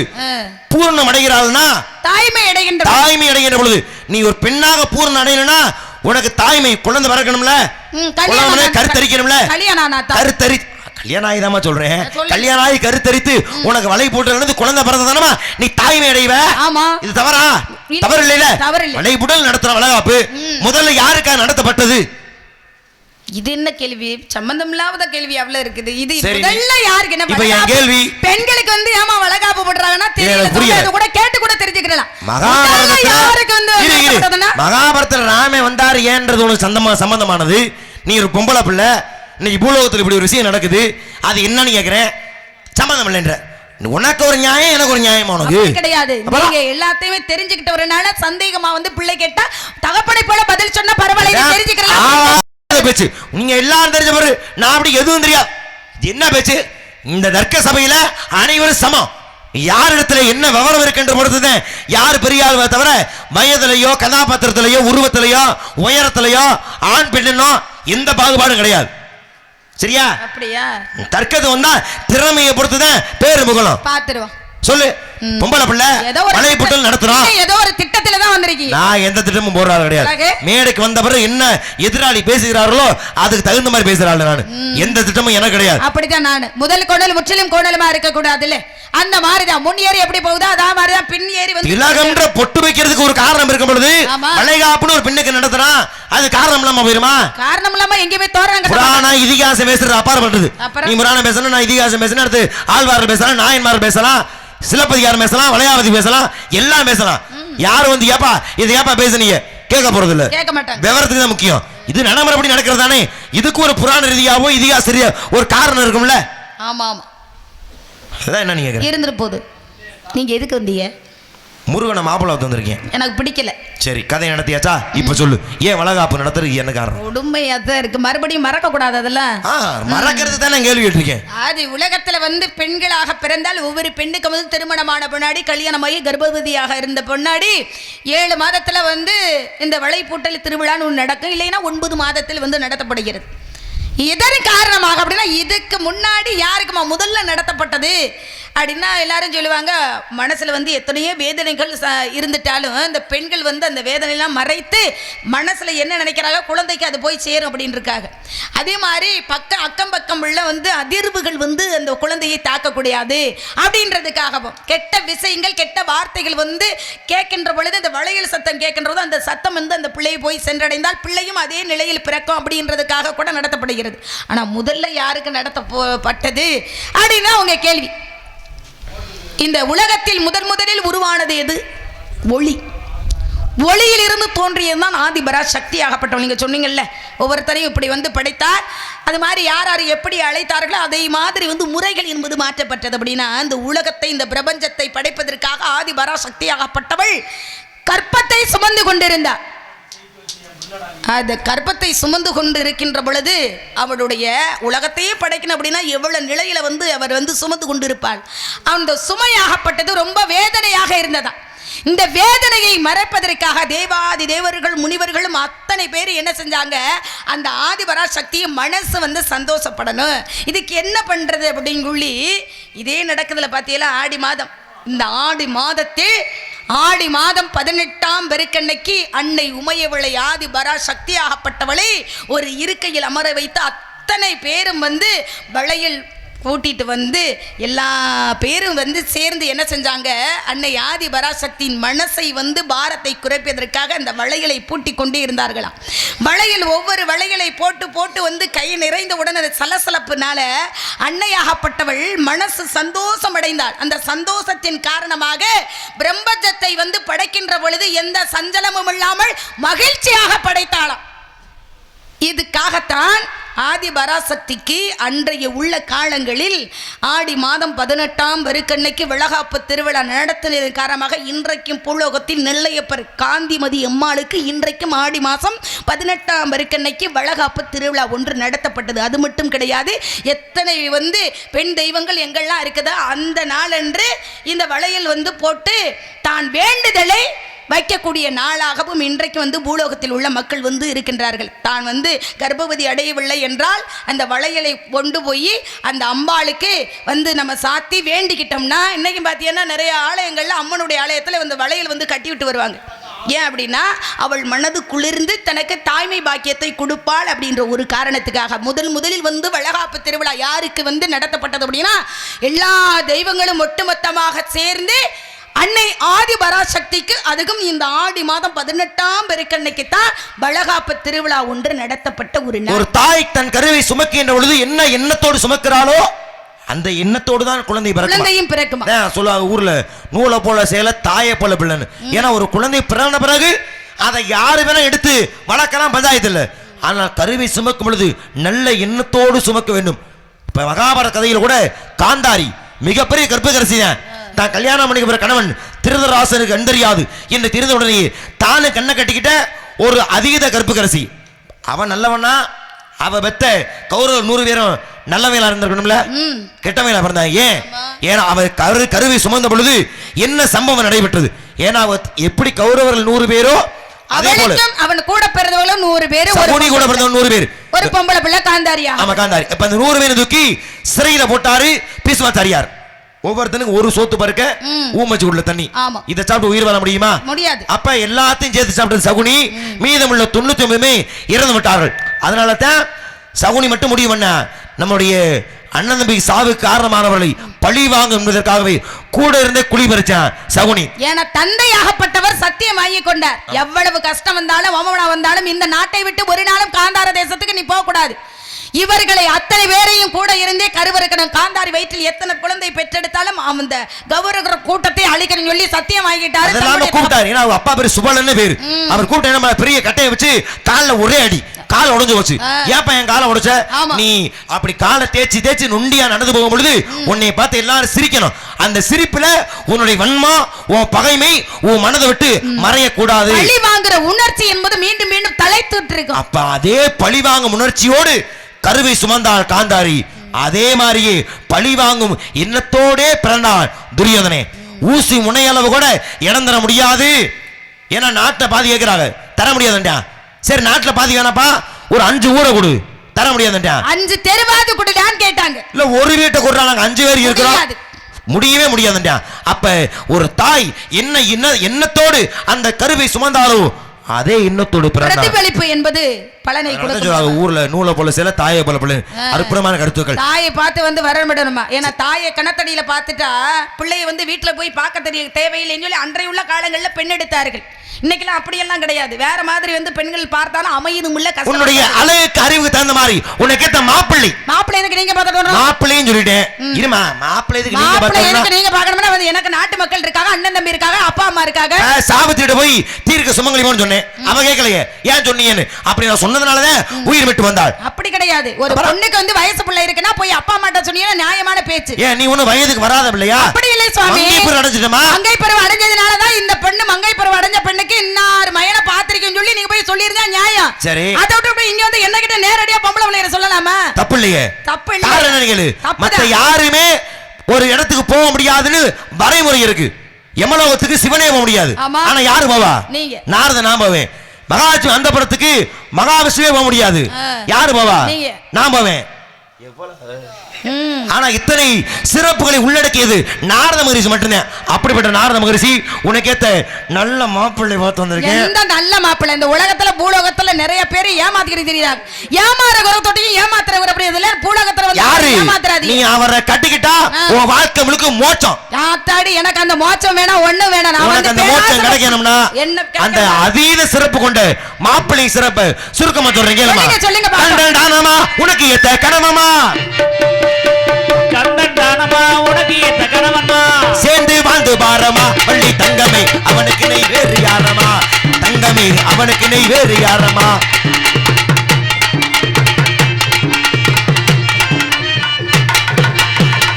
பூர்ணம் அடைகிறாள்னா தாய்மை அடைகின்ற பொழுது. நீ ஒரு பெண்ணாக பூர்ணம் அடையணும்னா உனக்கு தாய்மை, குழந்தை பிறக்கணும்ல, கருத்தரிக்கணும்ல. கருத்தரி கல்யாணம் ஆகிதாமா சொல்றேன். கல்யாணம் ஆகி கருத்தரித்து உனக்கு வலை போட்டு குழந்தை பிறந்ததானமா நீ தாய்மை அடைவ. இது தவறா? தவறு இல்ல. வலை புடல் நடத்துற வளகாப்பு முதல்ல யாருக்காக நடத்தப்பட்டது? இது என்ன கேள்வி? சம்பந்தம் இல்லாத கேள்வி அவ்வளவு இருக்குது. இது முதல்ல யாருக்கு? என்ன இப்ப என் கேள்வி, பெண்களுக்கு வந்து ஏமா வளகாப்பு போடுறாங்கன்னா தெரியல, கூட கேட்டு கூட தெரிஞ்சுக்கலாம். மகாபாரதத்துல ராமே வந்தாரு ஏன்றது உனக்கு சம்பந்தமானது. நீ ஒரு பொம்பளை பிள்ளை, இன்னைக்கு பூலோகத்தில் இப்படி ஒரு விஷயம் நடக்குது, அது என்னன்னு கேக்குறேன். சம்பந்தம் இல்லைன்ற உனக்கு ஒரு நியாயம், எனக்கு ஒரு நியாயம் உனக்கு கிடையாது. நீங்க எல்லாத்தையுமே தெரிஞ்சுக்கிட்டவரனால சந்தேகமா வந்து பிள்ளை கேட்டா தகப்பனை போல பதில் சொன்னா பரவாயில்லை, தெரிஞ்சுக்கலாம் பேச்சு. நீங்க எல்லாரும் தெரிஞ்ச பிறகு நான் அப்படி எதுவும் தெரியாது. என்ன பேச்சு? இந்த தர்க்க சபையில அனைவரும் சமம். யாரிடத்துல என்ன விவரம் இருக்குன்ற பொறுத்துதான் யார் பெரிய ஆள், தவிர வயதிலையோ கதாபாத்திரத்திலையோ உருவத்திலையோ உயரத்திலையோ ஆண் பெண்ணோ எந்த பாகுபாடும் கிடையாது. சரியா? அப்படியா? தர்க்கது வந்தா திறமையை பொறுத்துதான் பேரு முகலம். பாத்துருவோம். சொல்லு, பொம்பளை பிள்ளை வலை புட்டல் நடத்துறோம். ஏதோ ஒரு திட்டத்துல தான் வந்திருக்கீங்க. நான் எந்த திட்டமும் போடுறாரு கிடையாது. மேடைக்கு வந்த பிறகு என்ன எதிராளி பேசுகிறார்களோ அதுக்கு தகுந்த மாதிரி பேசுறாள். நான் எந்த திட்டமும் எனக்கு கிடையாது. அப்படிதான் நான் முதல் கோணல் முற்றிலும் கோணலுமா இருக்க கூடாதுல்ல. அந்த மாதிரிதான் முன் ஏறி எப்படி போகுதோ அதே மாதிரிதான் பின் ஏறி வந்து திலகம்ன்ற பொட்டு வைக்கிறதுக்கு ஒரு காரணம் இருக்கும் பொழுது வளைகாப்புன்னு ஒரு பெண்ணுக்கு நடத்துறான். அது காரணம் இல்லாம போயிருமா? காரணம் இல்லாம எங்கேயுமே தோறாங்க. புராண இதிகாசம் பேசுறது அப்பாற்பட்டது. நீ புராணம் பேசணும், நான் இதிகாசம் பேசணும், அடுத்து ஆழ்வார் பேசலாம், நாயன்மார் பேசலாம், சிலப்பதிகாரம் பேசலாம், வளையாபதி பேசலாம், எல்லாம் பேசலாம். யாரும் வந்து ஏப்பா இது ஏப்பா பேசுனீங்க கேட்க போறது இல்ல, கேட்க மாட்டாங்க. விவரத்துக்கு தான் முக்கியம். இது நடைமுறைப்படி நடக்கிறது தானே. இதுக்கு ஒரு புராண ரீதியாவோ இதிகாச ரீதியா ஒரு காரணம் இருக்கும்ல. ஆமா ஆமா, அதான் என்ன நீங்க இருந்துட்டு போகுது. நீங்க எதுக்கு வந்தீங்க? முருகனை மாப்பிள்ளை வந்திருக்கேன். எனக்கு பிடிக்கல. சரி, கதை நடத்தியாச்சா? இப்ப சொல்லு, ஏன் வளகாப்பு நடத்துறது என்ன காரணம்? உண்மையா தான் இருக்கு, மறுபடியும் மறக்க கூடாது. அதெல்லாம் மறக்கிறது தான் நான் கேள்வி கேட்டிருக்கேன். அது உலகத்துல வந்து பெண்களாக பிறந்தால் ஒவ்வொரு பெண்ணுக்கு வந்து திருமணமான பொன்னாடி கல்யாணமாகி கர்ப்பவதியாக இருந்த பொன்னாடி 7 மாதத்துல வந்து இந்த வளை பூட்டல் திருவிழான்னு ஒன்று நடக்கும். இல்லைன்னா 9 மாதத்தில் வந்து நடத்தப்படுகிறது. இதற்கு காரணமாக அப்படின்னா இதுக்கு முன்னாடி யாருக்குமா முதல்ல நடத்தப்பட்டது அப்படின்னா எல்லாரும் சொல்லுவாங்க, மனசுல வந்து எத்தனையோ வேதனைகள் இருந்துட்டாலும் இந்த பெண்கள் வந்து அந்த வேதனையெல்லாம் மறைத்து மனசுல என்ன நினைக்கிறாங்க, குழந்தைக்கு அது போய் சேரும் அப்படின்னு இருக்காங்க. அதே மாதிரி அக்கம் பக்கம் உள்ள வந்து அதிர்வுகள் வந்து அந்த குழந்தையை தாக்கக்கூடாது அப்படின்றதுக்காகவும் கெட்ட விஷயங்கள் கெட்ட வார்த்தைகள் வந்து கேட்கின்ற பொழுது அந்த வளையல் சத்தம் கேட்கின்றது, அந்த சத்தம் வந்து அந்த பிள்ளையை போய் சென்றடைந்தால் பிள்ளையும் அதே நிலையில் பிறக்கும் அப்படின்றதுக்காக கூட நடத்தப்படுகிறது. ஆனா முதல்ல யாருக்கு நடத்தப்பட்டது அப்படின்னா உங்க கேள்வி. இந்த உலகத்தில் முதலில் உருவானது எது? ஒளி. ஒளியில் இருந்து தோன்றியதுதான் ஆதிபரா சக்தி ஆகப்பட்டவள். நீங்க சொன்னீங்கல்ல, ஒவ்வொருத்தரையும் இப்படி வந்து படைத்தார், அது மாதிரி யார் யார் எப்படி அழைத்தார்களோ அதே மாதிரி வந்து முறைகள் என்பது மாற்றப்பட்டது. அப்படின்னா இந்த உலகத்தை இந்த பிரபஞ்சத்தை படைப்பதற்காக ஆதிபரா சக்தி ஆகப்பட்டவள் கற்பத்தை சுமந்து கொண்டிருந்தார். அந்த கற்பத்தை சுமந்து கொண்டு இருக்கின்ற பொழுது அவளுடைய உலகத்தையே படைக்கணும் அப்படின்னா எவ்வளவு நிலையில வந்து அவர் வந்து சுமந்து கொண்டிருப்பாள். அந்த சுமையாகப்பட்டது ரொம்ப வேதனையாக இருந்ததா. இந்த வேதனையை மறைப்பதற்காக தேவாதி தேவர்கள் முனிவர்களும் அத்தனை பேர் என்ன செஞ்சாங்க, அந்த ஆதிபரா சக்தியை மனசு வந்து சந்தோஷப்படணும், இதுக்கு என்ன பண்றது அப்படின்னு சொல்லி இதே நடக்குதுல பார்த்தீங்களா. ஆடி மாதம், இந்த ஆடி மாதத்தில் ஆடி மாதம் 18ஆம் பெருக்கன்னைக்கு அன்னை உமையவளை ஆதி பராசக்தியாகப்பட்டவளை ஒரு இருக்கையில் அமர வைத்து அத்தனை பேரும் வந்து வளையல் கூட்டிட்டு வந்து எல்லா பேரும் வந்து சேர்ந்து என்ன செஞ்சாங்க, அன்னை ஆதி பராசக்தியின் மனசை வந்து பாரத்தை குறைப்பதற்காக அந்த வளையலை பூட்டி கொண்டே இருந்தார்களாம். வளையல் ஒவ்வொரு வளையலை போட்டு போட்டு வந்து கை நிறைந்த உடனே சலசலப்புனால அன்னையாகப்பட்டவள் மனசு சந்தோஷம் அடைந்தாள். அந்த சந்தோஷத்தின் காரணமாக பிரம்மஜத்தை வந்து படைக்கின்ற பொழுது எந்த சஞ்சலமும் இல்லாமல் மகிழ்ச்சியாக படைத்தாளாம். இதுக்காகத்தான் ஆதி பராசக்திக்கு அன்றைய உள்ள காலங்களில் ஆடி மாதம் 18ஆம் பெருக்கன்னைக்கு வளகாப்பு திருவிழா நடத்தினதன் காரணமாக இன்றைக்கும் பூலோகத்தில் நெல்லையப்பர் காந்திமதி அம்மாளுக்கு இன்றைக்கும் ஆடி மாதம் 18ஆம் பெருக்கன்னைக்கு வளகாப்பு திருவிழா ஒன்று நடத்தப்பட்டது. அது மட்டும் கிடையாது, எத்தனை வந்து பெண் தெய்வங்கள் எங்கெல்லாம் இருக்குதோ அந்த நாளன்று இந்த வளையல் வந்து போட்டு தான் வேண்டுதலை வைக்கக்கூடிய நாளாகவும் இன்றைக்கு வந்து பூலோகத்தில் உள்ள மக்கள் வந்து இருக்கின்றார்கள். தான் வந்து கர்ப்பவதி அடையவில்லை என்றால் அந்த வளையலை கொண்டு போய் அந்த அம்பாளுக்கு வந்து நம்ம சாத்தி வேண்டிக்கிட்டோம்னா, இன்னைக்கு பார்த்தீங்கன்னா நிறைய ஆலயங்களில் அம்மனுடைய ஆலயத்தில் வந்து வளையல் வந்து கட்டி விட்டு வருவாங்க. ஏன் அப்படின்னா அவள் மனது குளிர்ந்து தனக்கு தாய்மை பாக்கியத்தை கொடுப்பாள் அப்படின்ற ஒரு காரணத்துக்காக முதலில் வந்து வளகாப்பு திருவிழா யாருக்கு வந்து நடத்தப்பட்டது அப்படின்னா, எல்லா தெய்வங்களும் ஒட்டுமொத்தமாக சேர்ந்து அன்னை ஆதி பராசக்திக்கு, அதுக்கும் இந்த ஆடி மாதம் 18ஆம் பெருக்கன்னைக்கு தான் வளகாப்பு திருவிழா ஒன்று நடத்தப்பட்ட ஒரு நாள். ஒரு தாய் தன் கருவை சுமக்கின்ற பொழுது என்ன எண்ணத்தோடு சுமக்கிறாளோ அந்த எண்ணத்தோடு தான் குழந்தையும் பிறக்குமா. சொல்லுவாங்க ஊர்ல நூலை போல சேல தாயை போல பிள்ளைன்னு. ஏன்னா ஒரு குழந்தை பிறந்த பிறகு அதை யாரு வேணா எடுத்து வளர்க்கலாம், பஞ்சாயத்து இல்லை. ஆனால் கருவை சுமக்கும் பொழுது நல்ல எண்ணத்தோடு சுமக்க வேண்டும். இப்ப மகாபாரத கதையில் கூட காந்தாரி மிகப்பெரிய கர்ப்பகரசி தான். தான் கல்யாணம் பண்ணிக்க கணவன் திருதராசனுக்கு அந்தரியாது என்று தெரிந்த உடனே தானே கண்ணை கட்டிக்கிட்ட ஒரு அதீத கர்ப்பகரசி. அவன் நல்லவனா, அவ பெத்த கௌரவர் 100 பேரும் நல்லவையில இருந்திருக்கணும்ல, கெட்டவையில பிறந்தாங்க. ஏன்னா அவ கருவை சுமந்த பொழுது என்ன சம்பவம் நடைபெற்றது? ஏன்னா அவ எப்படி கௌரவர்கள் 100 பேரோ அதே போல அவன் கூட பிறந்தவங்களும் 100 பேர், சகுனி கூட பிறந்தவங்க 100 பேர், ஒரு பொம்பளை பிள்ளை காந்தாரியா. ஆமா காந்தாரி. இப்ப அந்த 100 பேரை தூக்கி சிறையில போட்டாரு பீஷ்மாச்சாரியார். ஒவ்வொருத்தனுக்கு ஒரு சோத்து பருக்க ஊமச்சு உள்ள தண்ணி, இதை சாப்பிட்டு உயிர் வாழ முடியுமா? முடியாது. அப்ப எல்லாத்தையும் சேர்த்து சாப்பிட்டது சகுனி, மீதமுள்ள 99 இறந்து விட்டார்கள். அதனால தான் சகுனி மட்டும் முடிவு பண்ண நம்முடைய அண்ணன் தம்பி சாவுக்கு காரணமானவர்களை பழி வாங்கும் என்பதற்காகவே கூட இருந்தே குழி பறிச்சான் சகுனி. ஏன்னா தந்தையாகப்பட்டவர் சத்தியம் வாங்கி கொண்டார், எவ்வளவு கஷ்டம் வந்தாலும் அவமானம் வந்தாலும் இந்த நாட்டை விட்டு ஒரு நாளும் காந்தார தேசத்துக்கு நீ போக கூடாது. இவர்களை அத்தனை பேரையும் கூட இருந்தே கருவறுக்கணும். காந்தாரி வயிற்றில் எத்தனை குழந்தை பெற்றெடுத்தாலும் அந்த கௌரவ கூட்டத்தை அழிக்கணும் சொல்லி சத்தியம் வாங்கிட்டாரு. அப்பா பேரு சுபலன்னு பேரு. அவர் கூட்டம் நம்ம பெரிய கட்டையை வச்சு காலில் ஒரே அடி, கால் உடைஞ்சு போச்சு. ஏப்பா என் காலை உடைச்ச? நீ அப்படி காலை தேய்ச்சி தேய்ச்சி நொண்டியா நடந்து போகும் பொழுது உன்னை பார்த்து எல்லாரும் சிரிக்கணும். அந்த சிரிப்புல உன்னுடைய வன்மா, உன் பகைமை உன் மனதை விட்டு மறைய கூடாது. பழி வாங்குற உணர்ச்சி என்பது மீண்டும் மீண்டும் தலைத்துட்டு இருக்கு. அப்ப அதே பழி வாங்கும் உணர்ச்சியோடு கருவை சுமந்தாள் காந்தாரி. அதே மாதிரியே பழி வாங்கும் எண்ணத்தோடே பிறந்தாள் துரியோதனே. ஊசி முனையளவு கூட இடம் தர முடியாது. ஏன்னா நாட்டை பாதி கேட்கிறாங்க, தர முடியாதுண்டா. சரி நாட்டுல பாதி வேணாப்பா, ஒரு 5 ஊரை கொடு, தர முடியாதுண்டா. 5 தெருவாது கொடுடான்னு கேட்டாங்க. இல்ல ஒரு வீட்டை கொடுறாங்க, 5 பேர் இருக்கிறோம், முடியவே முடியாதுண்டா. அப்ப ஒரு தாய் என்ன எண்ணத்தோடு அந்த கருவை சுமந்தாலோ அதே இன்னத்தோடு பிரதிபலிப்பு என்பது பலனை கொடுக்கும். ஊர்ல நூலை போல சில தாயை போல பிள்ளை அற்புதமான கருத்துக்கள். தாயை பார்த்து வந்து வரவிடணுமா? ஏன்னா தாயை கணத்தடியில பார்த்துட்டா பிள்ளைய வந்து வீட்டுல போய் பார்க்க தெரிய தேவையில்லைன்னு சொல்லி அன்றைய உள்ள காலங்களில் பெண் எடுத்தார்கள். இன்னைக்கெல்லாம் அப்படியெல்லாம் கிடையாது. வேற மாதிரி வந்து பெண்கள் பார்த்தாலும் அமையதும் இல்ல. உன்னுடைய அழகுக்கு அறிவுக்கு தகுந்த மாதிரி உனக்கு ஏத்த மாப்பிள்ளை எதுக்கு நீங்க பார்க்கணும்? மாப்பிள்ளைன்னு சொல்லிட்டேன். இருமா மாப்பிள்ளை எதுக்கு நீங்க பார்க்கணும்? நீங்க பார்க்கணும்னா வந்து எனக்கு நாட்டு மக்கள் இருக்காங்க, அண்ணன் தம்பி இருக்காங்க, அப்பா அம்மா இருக்காங்க. சாபத்திட்ட போய் தீர்க்க சுமங்கலிமோன்னு சொன்னேன், அவ கேட்கலையே. ஏன் சொன்னீங்கன்னு அப்படி நான் சொன்னதுனாலதான் உயிர் விட்டு வந்தாள். அப்படி கிடையாது. ஒரு பொண்ணுக்கு வந்து வயசு பிள்ளை இருக்குன்னா போய் அப்பா அம்மாட்ட சொன்னீங்கன்னா நியாயமான பேச்சு. ஏன் நீ ஒண்ணு வயதுக்கு வராத பிள்ளையா? அப்படி இல்லை சுவாமி, மங்கை பருவம் அடைஞ்சதுனாலதான் இந்த பெண்ணு மங்கை பருவம் அடைஞ்ச பெண்ணுக்கு இன்னார் மயனை பாத்திருக்கேன்னு சொல்லி நீங்க போய் சொல்லிருந்தா நியாயம். சரி, அதை விட்டு இங்க வந்து என்ன கிட்ட நேரடியா பொம்பளை பிள்ளைய சொல்லலாமா? தப்பு இல்லையே. தப்பு இல்லை. மத்த யாருமே ஒரு இடத்துக்கு போக முடியாதுன்னு வரைமுறை இருக்கு. யமலோகத்துக்கு சிவனே போக முடியாது. ஆனா யாரு போவா? நீங்க. நாரத நான் போவேன். மகாலட்சுமி அந்த படத்துக்கு மகாவிஷ்ணுவே போக முடியாது. யாரு போவா? நான் போவேன். ஆனா இத்தனை சிறப்புகளை உள்ளடக்கியது நாரத மகரிஷி மட்டும்தான். அப்படிப்பட்ட நாரத மகரிஷி உனக்கேத்த நல்ல மாப்பிள்ளை பார்த்து வந்திருக்கேன். எந்த நல்ல மாப்பிள்ளை இந்த உலகத்துல பூலோகத்துல நிறைய பேர் ஏமாத்திக்கிட்டு தெரியுறாங்க. ஏமாற குரத்தோட்டையும் ஏமாத்துறவர் அப்படி இதுல பூலோகத்துல வந்து யாரு ஏமாத்துறாதீங்க. நீ அவரை கட்டிக்கிட்டா உன் வாழ்க்கை முழுக்க மோட்சம். யாத்தாடி எனக்கு அந்த மோட்சம் வேணா ஒண்ணு வேணா நான் உனக்கு அந்த மோட்சம் கிடைக்கணும்னா அந்த அதீத சிறப்பு கொண்ட மாப்பிள்ளை சிறப்பு சுருக்கமா சொல்றீங்க. சொல்லுங்க உனக்கு ஏத்த கணவமா உனக்கு ஏத்த கணவன்மா சேர்ந்து வாழ்ந்து பாரமா பள்ளி தங்கமே அவனுக்கு நெய் வேறு யாரமா தங்கமே அவனுக்கு நெய் வேறு யாரமா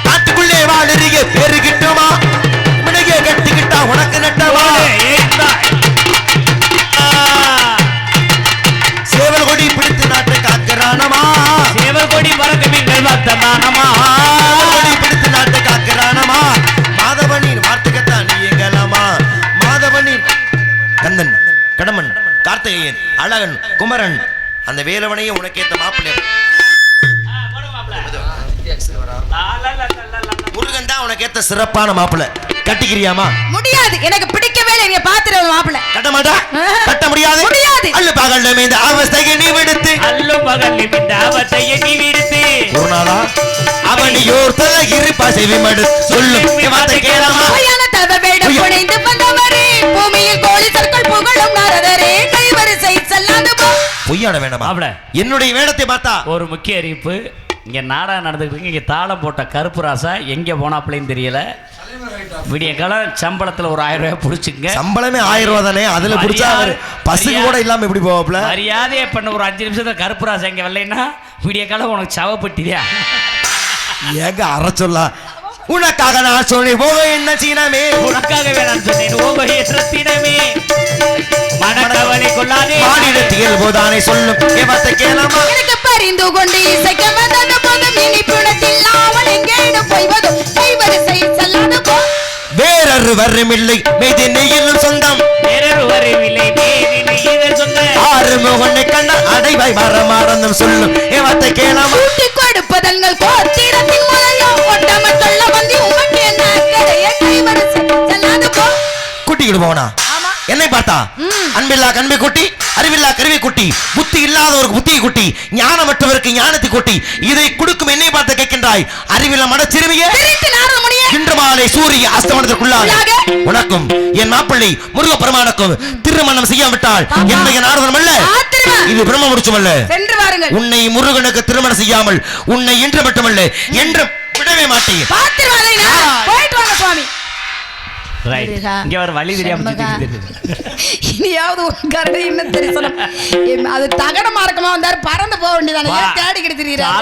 நாட்டுக்குள்ளே வாழறிய பேரு கிட்டுமா உனக்கே கட்டிக்கிட்டா உனக்கு நட்டவா சேவல் கொடி பிடித்து நாட்டை காக்கிறானமா சேவல் கொடி பறக்க மீன்கள் வார்த்தமானமா கொடி பிடித்து நாட்டை காக்கிறானமா மாதவனின் வார்த்தைக்கத்தான் நீ எங்கலாமா மாதவனின் கந்தன் கடமன் கார்த்திகேயன் அழகன் குமரன் அந்த வேலவனையும் உனக்கேத்த மாப்பிள்ளை முருகன் தான் உனக்கேத்த சிறப்பான மாப்பிள்ளை. கட்டிக்கிறியாமா? முடியாது, எனக்கு பிடிக்கவே இல்லை. நீங்க பாத்துற மாப்பிள்ளை கட்ட மாட்டா? கட்ட முடியாது. அல்லு பகல்ல இந்த அவஸ்தையை நீ விடுத்து அல்லு பகல்ல இந்த அவஸ்தையை நீ விடுத்து ஒரு நாளா அவனி யோர்த்தல இருப்பா செவிமடு சொல்லும் வார்த்தை கேளாமா பொய்யான தவ வேடம் புனைந்து வந்தவரே பூமியில் கோழி சர்க்கள் புகழும் நாரதரே கைவரிசை செல்லாது போ. பொய்யான வேணாமா? என்னுடைய வேடத்தை பார்த்தா ஒரு முக்கிய அறிவிப்பு. இங்க நாடகம் நடந்துருக்கு. இங்க தாளம் போட்ட கருப்பு ராசா எங்க போனாப்லன்னு தெரியல. விடிய காலம் சம்பளத்துல ஒரு 1000 ரூபாய் புடிச்சுங்க. சம்பளமே 1000 ரூபாய் தானே, அதுல புடிச்சா பசுக்கு கூட இல்லாம எப்படி போவாப்ல? மரியாதையை பண்ண ஒரு 5 நிமிஷத்துல கருப்பு ராசா இங்க வரலைன்னா விடிய காலம் உனக்கு சவப்பட்டியா ஏங்க அற சொல்லா உனக்காக நான் சொன்னேன் போக என்ன சீனமே உனக்காக வேணாம் சொன்னேன் ஓக என்ற சீனமே மனக்கவலை கொள்ளாதே மாநிலத்தில் போதானே சொல்லும் வார்த்தை கேளாமா எனக்கு பரிந்து கொண்டு இசைக்க வந்தது போதும் இனிப்புடத்தில் அவள் எங்கேடு போய்வதும் கைவரிசை செல்லாது போ. வேறொரு வரமில்லை மீது நெய்யிலும் சொந்தம் வேறொரு வரமில்லை மீது நெய்யிலும் சொந்தம் ஆறு முகனை கண்ட அடைவாய் மரமாறந்தும் சொல்லும் வார்த்தை கேளாமா கூட்டி கொடுப்பதங்கள் கோத்திரத்தின் முறையோ ஒட்டம சொல்ல வந்து உமக்கு என்ன கரைய கைவரிசை செல்லாது போ. குட்டிக்கிட்டு போனா என்னை பார்த்தா அன்பில்லா கண்மை குட்டி அறிவில்லா கருவி குட்டி புத்தி இல்லாதவருக்கு புத்தியை குட்டி ஞானமற்றவருக்கு ஞானத்தை குட்டி இதை கொடுக்கும் என்னை பார்த்து கேட்கின்றாய் அறிவில்ல மட சிறுமியே இன்று மாலை சூரிய அஸ்தமனத்திற்குள்ளாக உனக்கும் என் மாப்பிள்ளை முருக பெருமானுக்கும் திருமணம் செய்யாவிட்டால் என்னுடைய நாரதம் அல்ல இது பிரம்ம முடிச்சுமல்ல. உன்னை முருகனுக்கு திருமணம் செய்யாமல் உன்னை இன்று மட்டுமல்ல என்று விடவே மாட்டேன். இங்க ஒரு வழி தெரியாம இனியாவது ஒரு கரடி என்ன தெரியும் அது தகடமா இருக்கமா வந்தாரு பறந்து போக வேண்டியதானே தேடிக்கிட்டு தெரியுறாரு.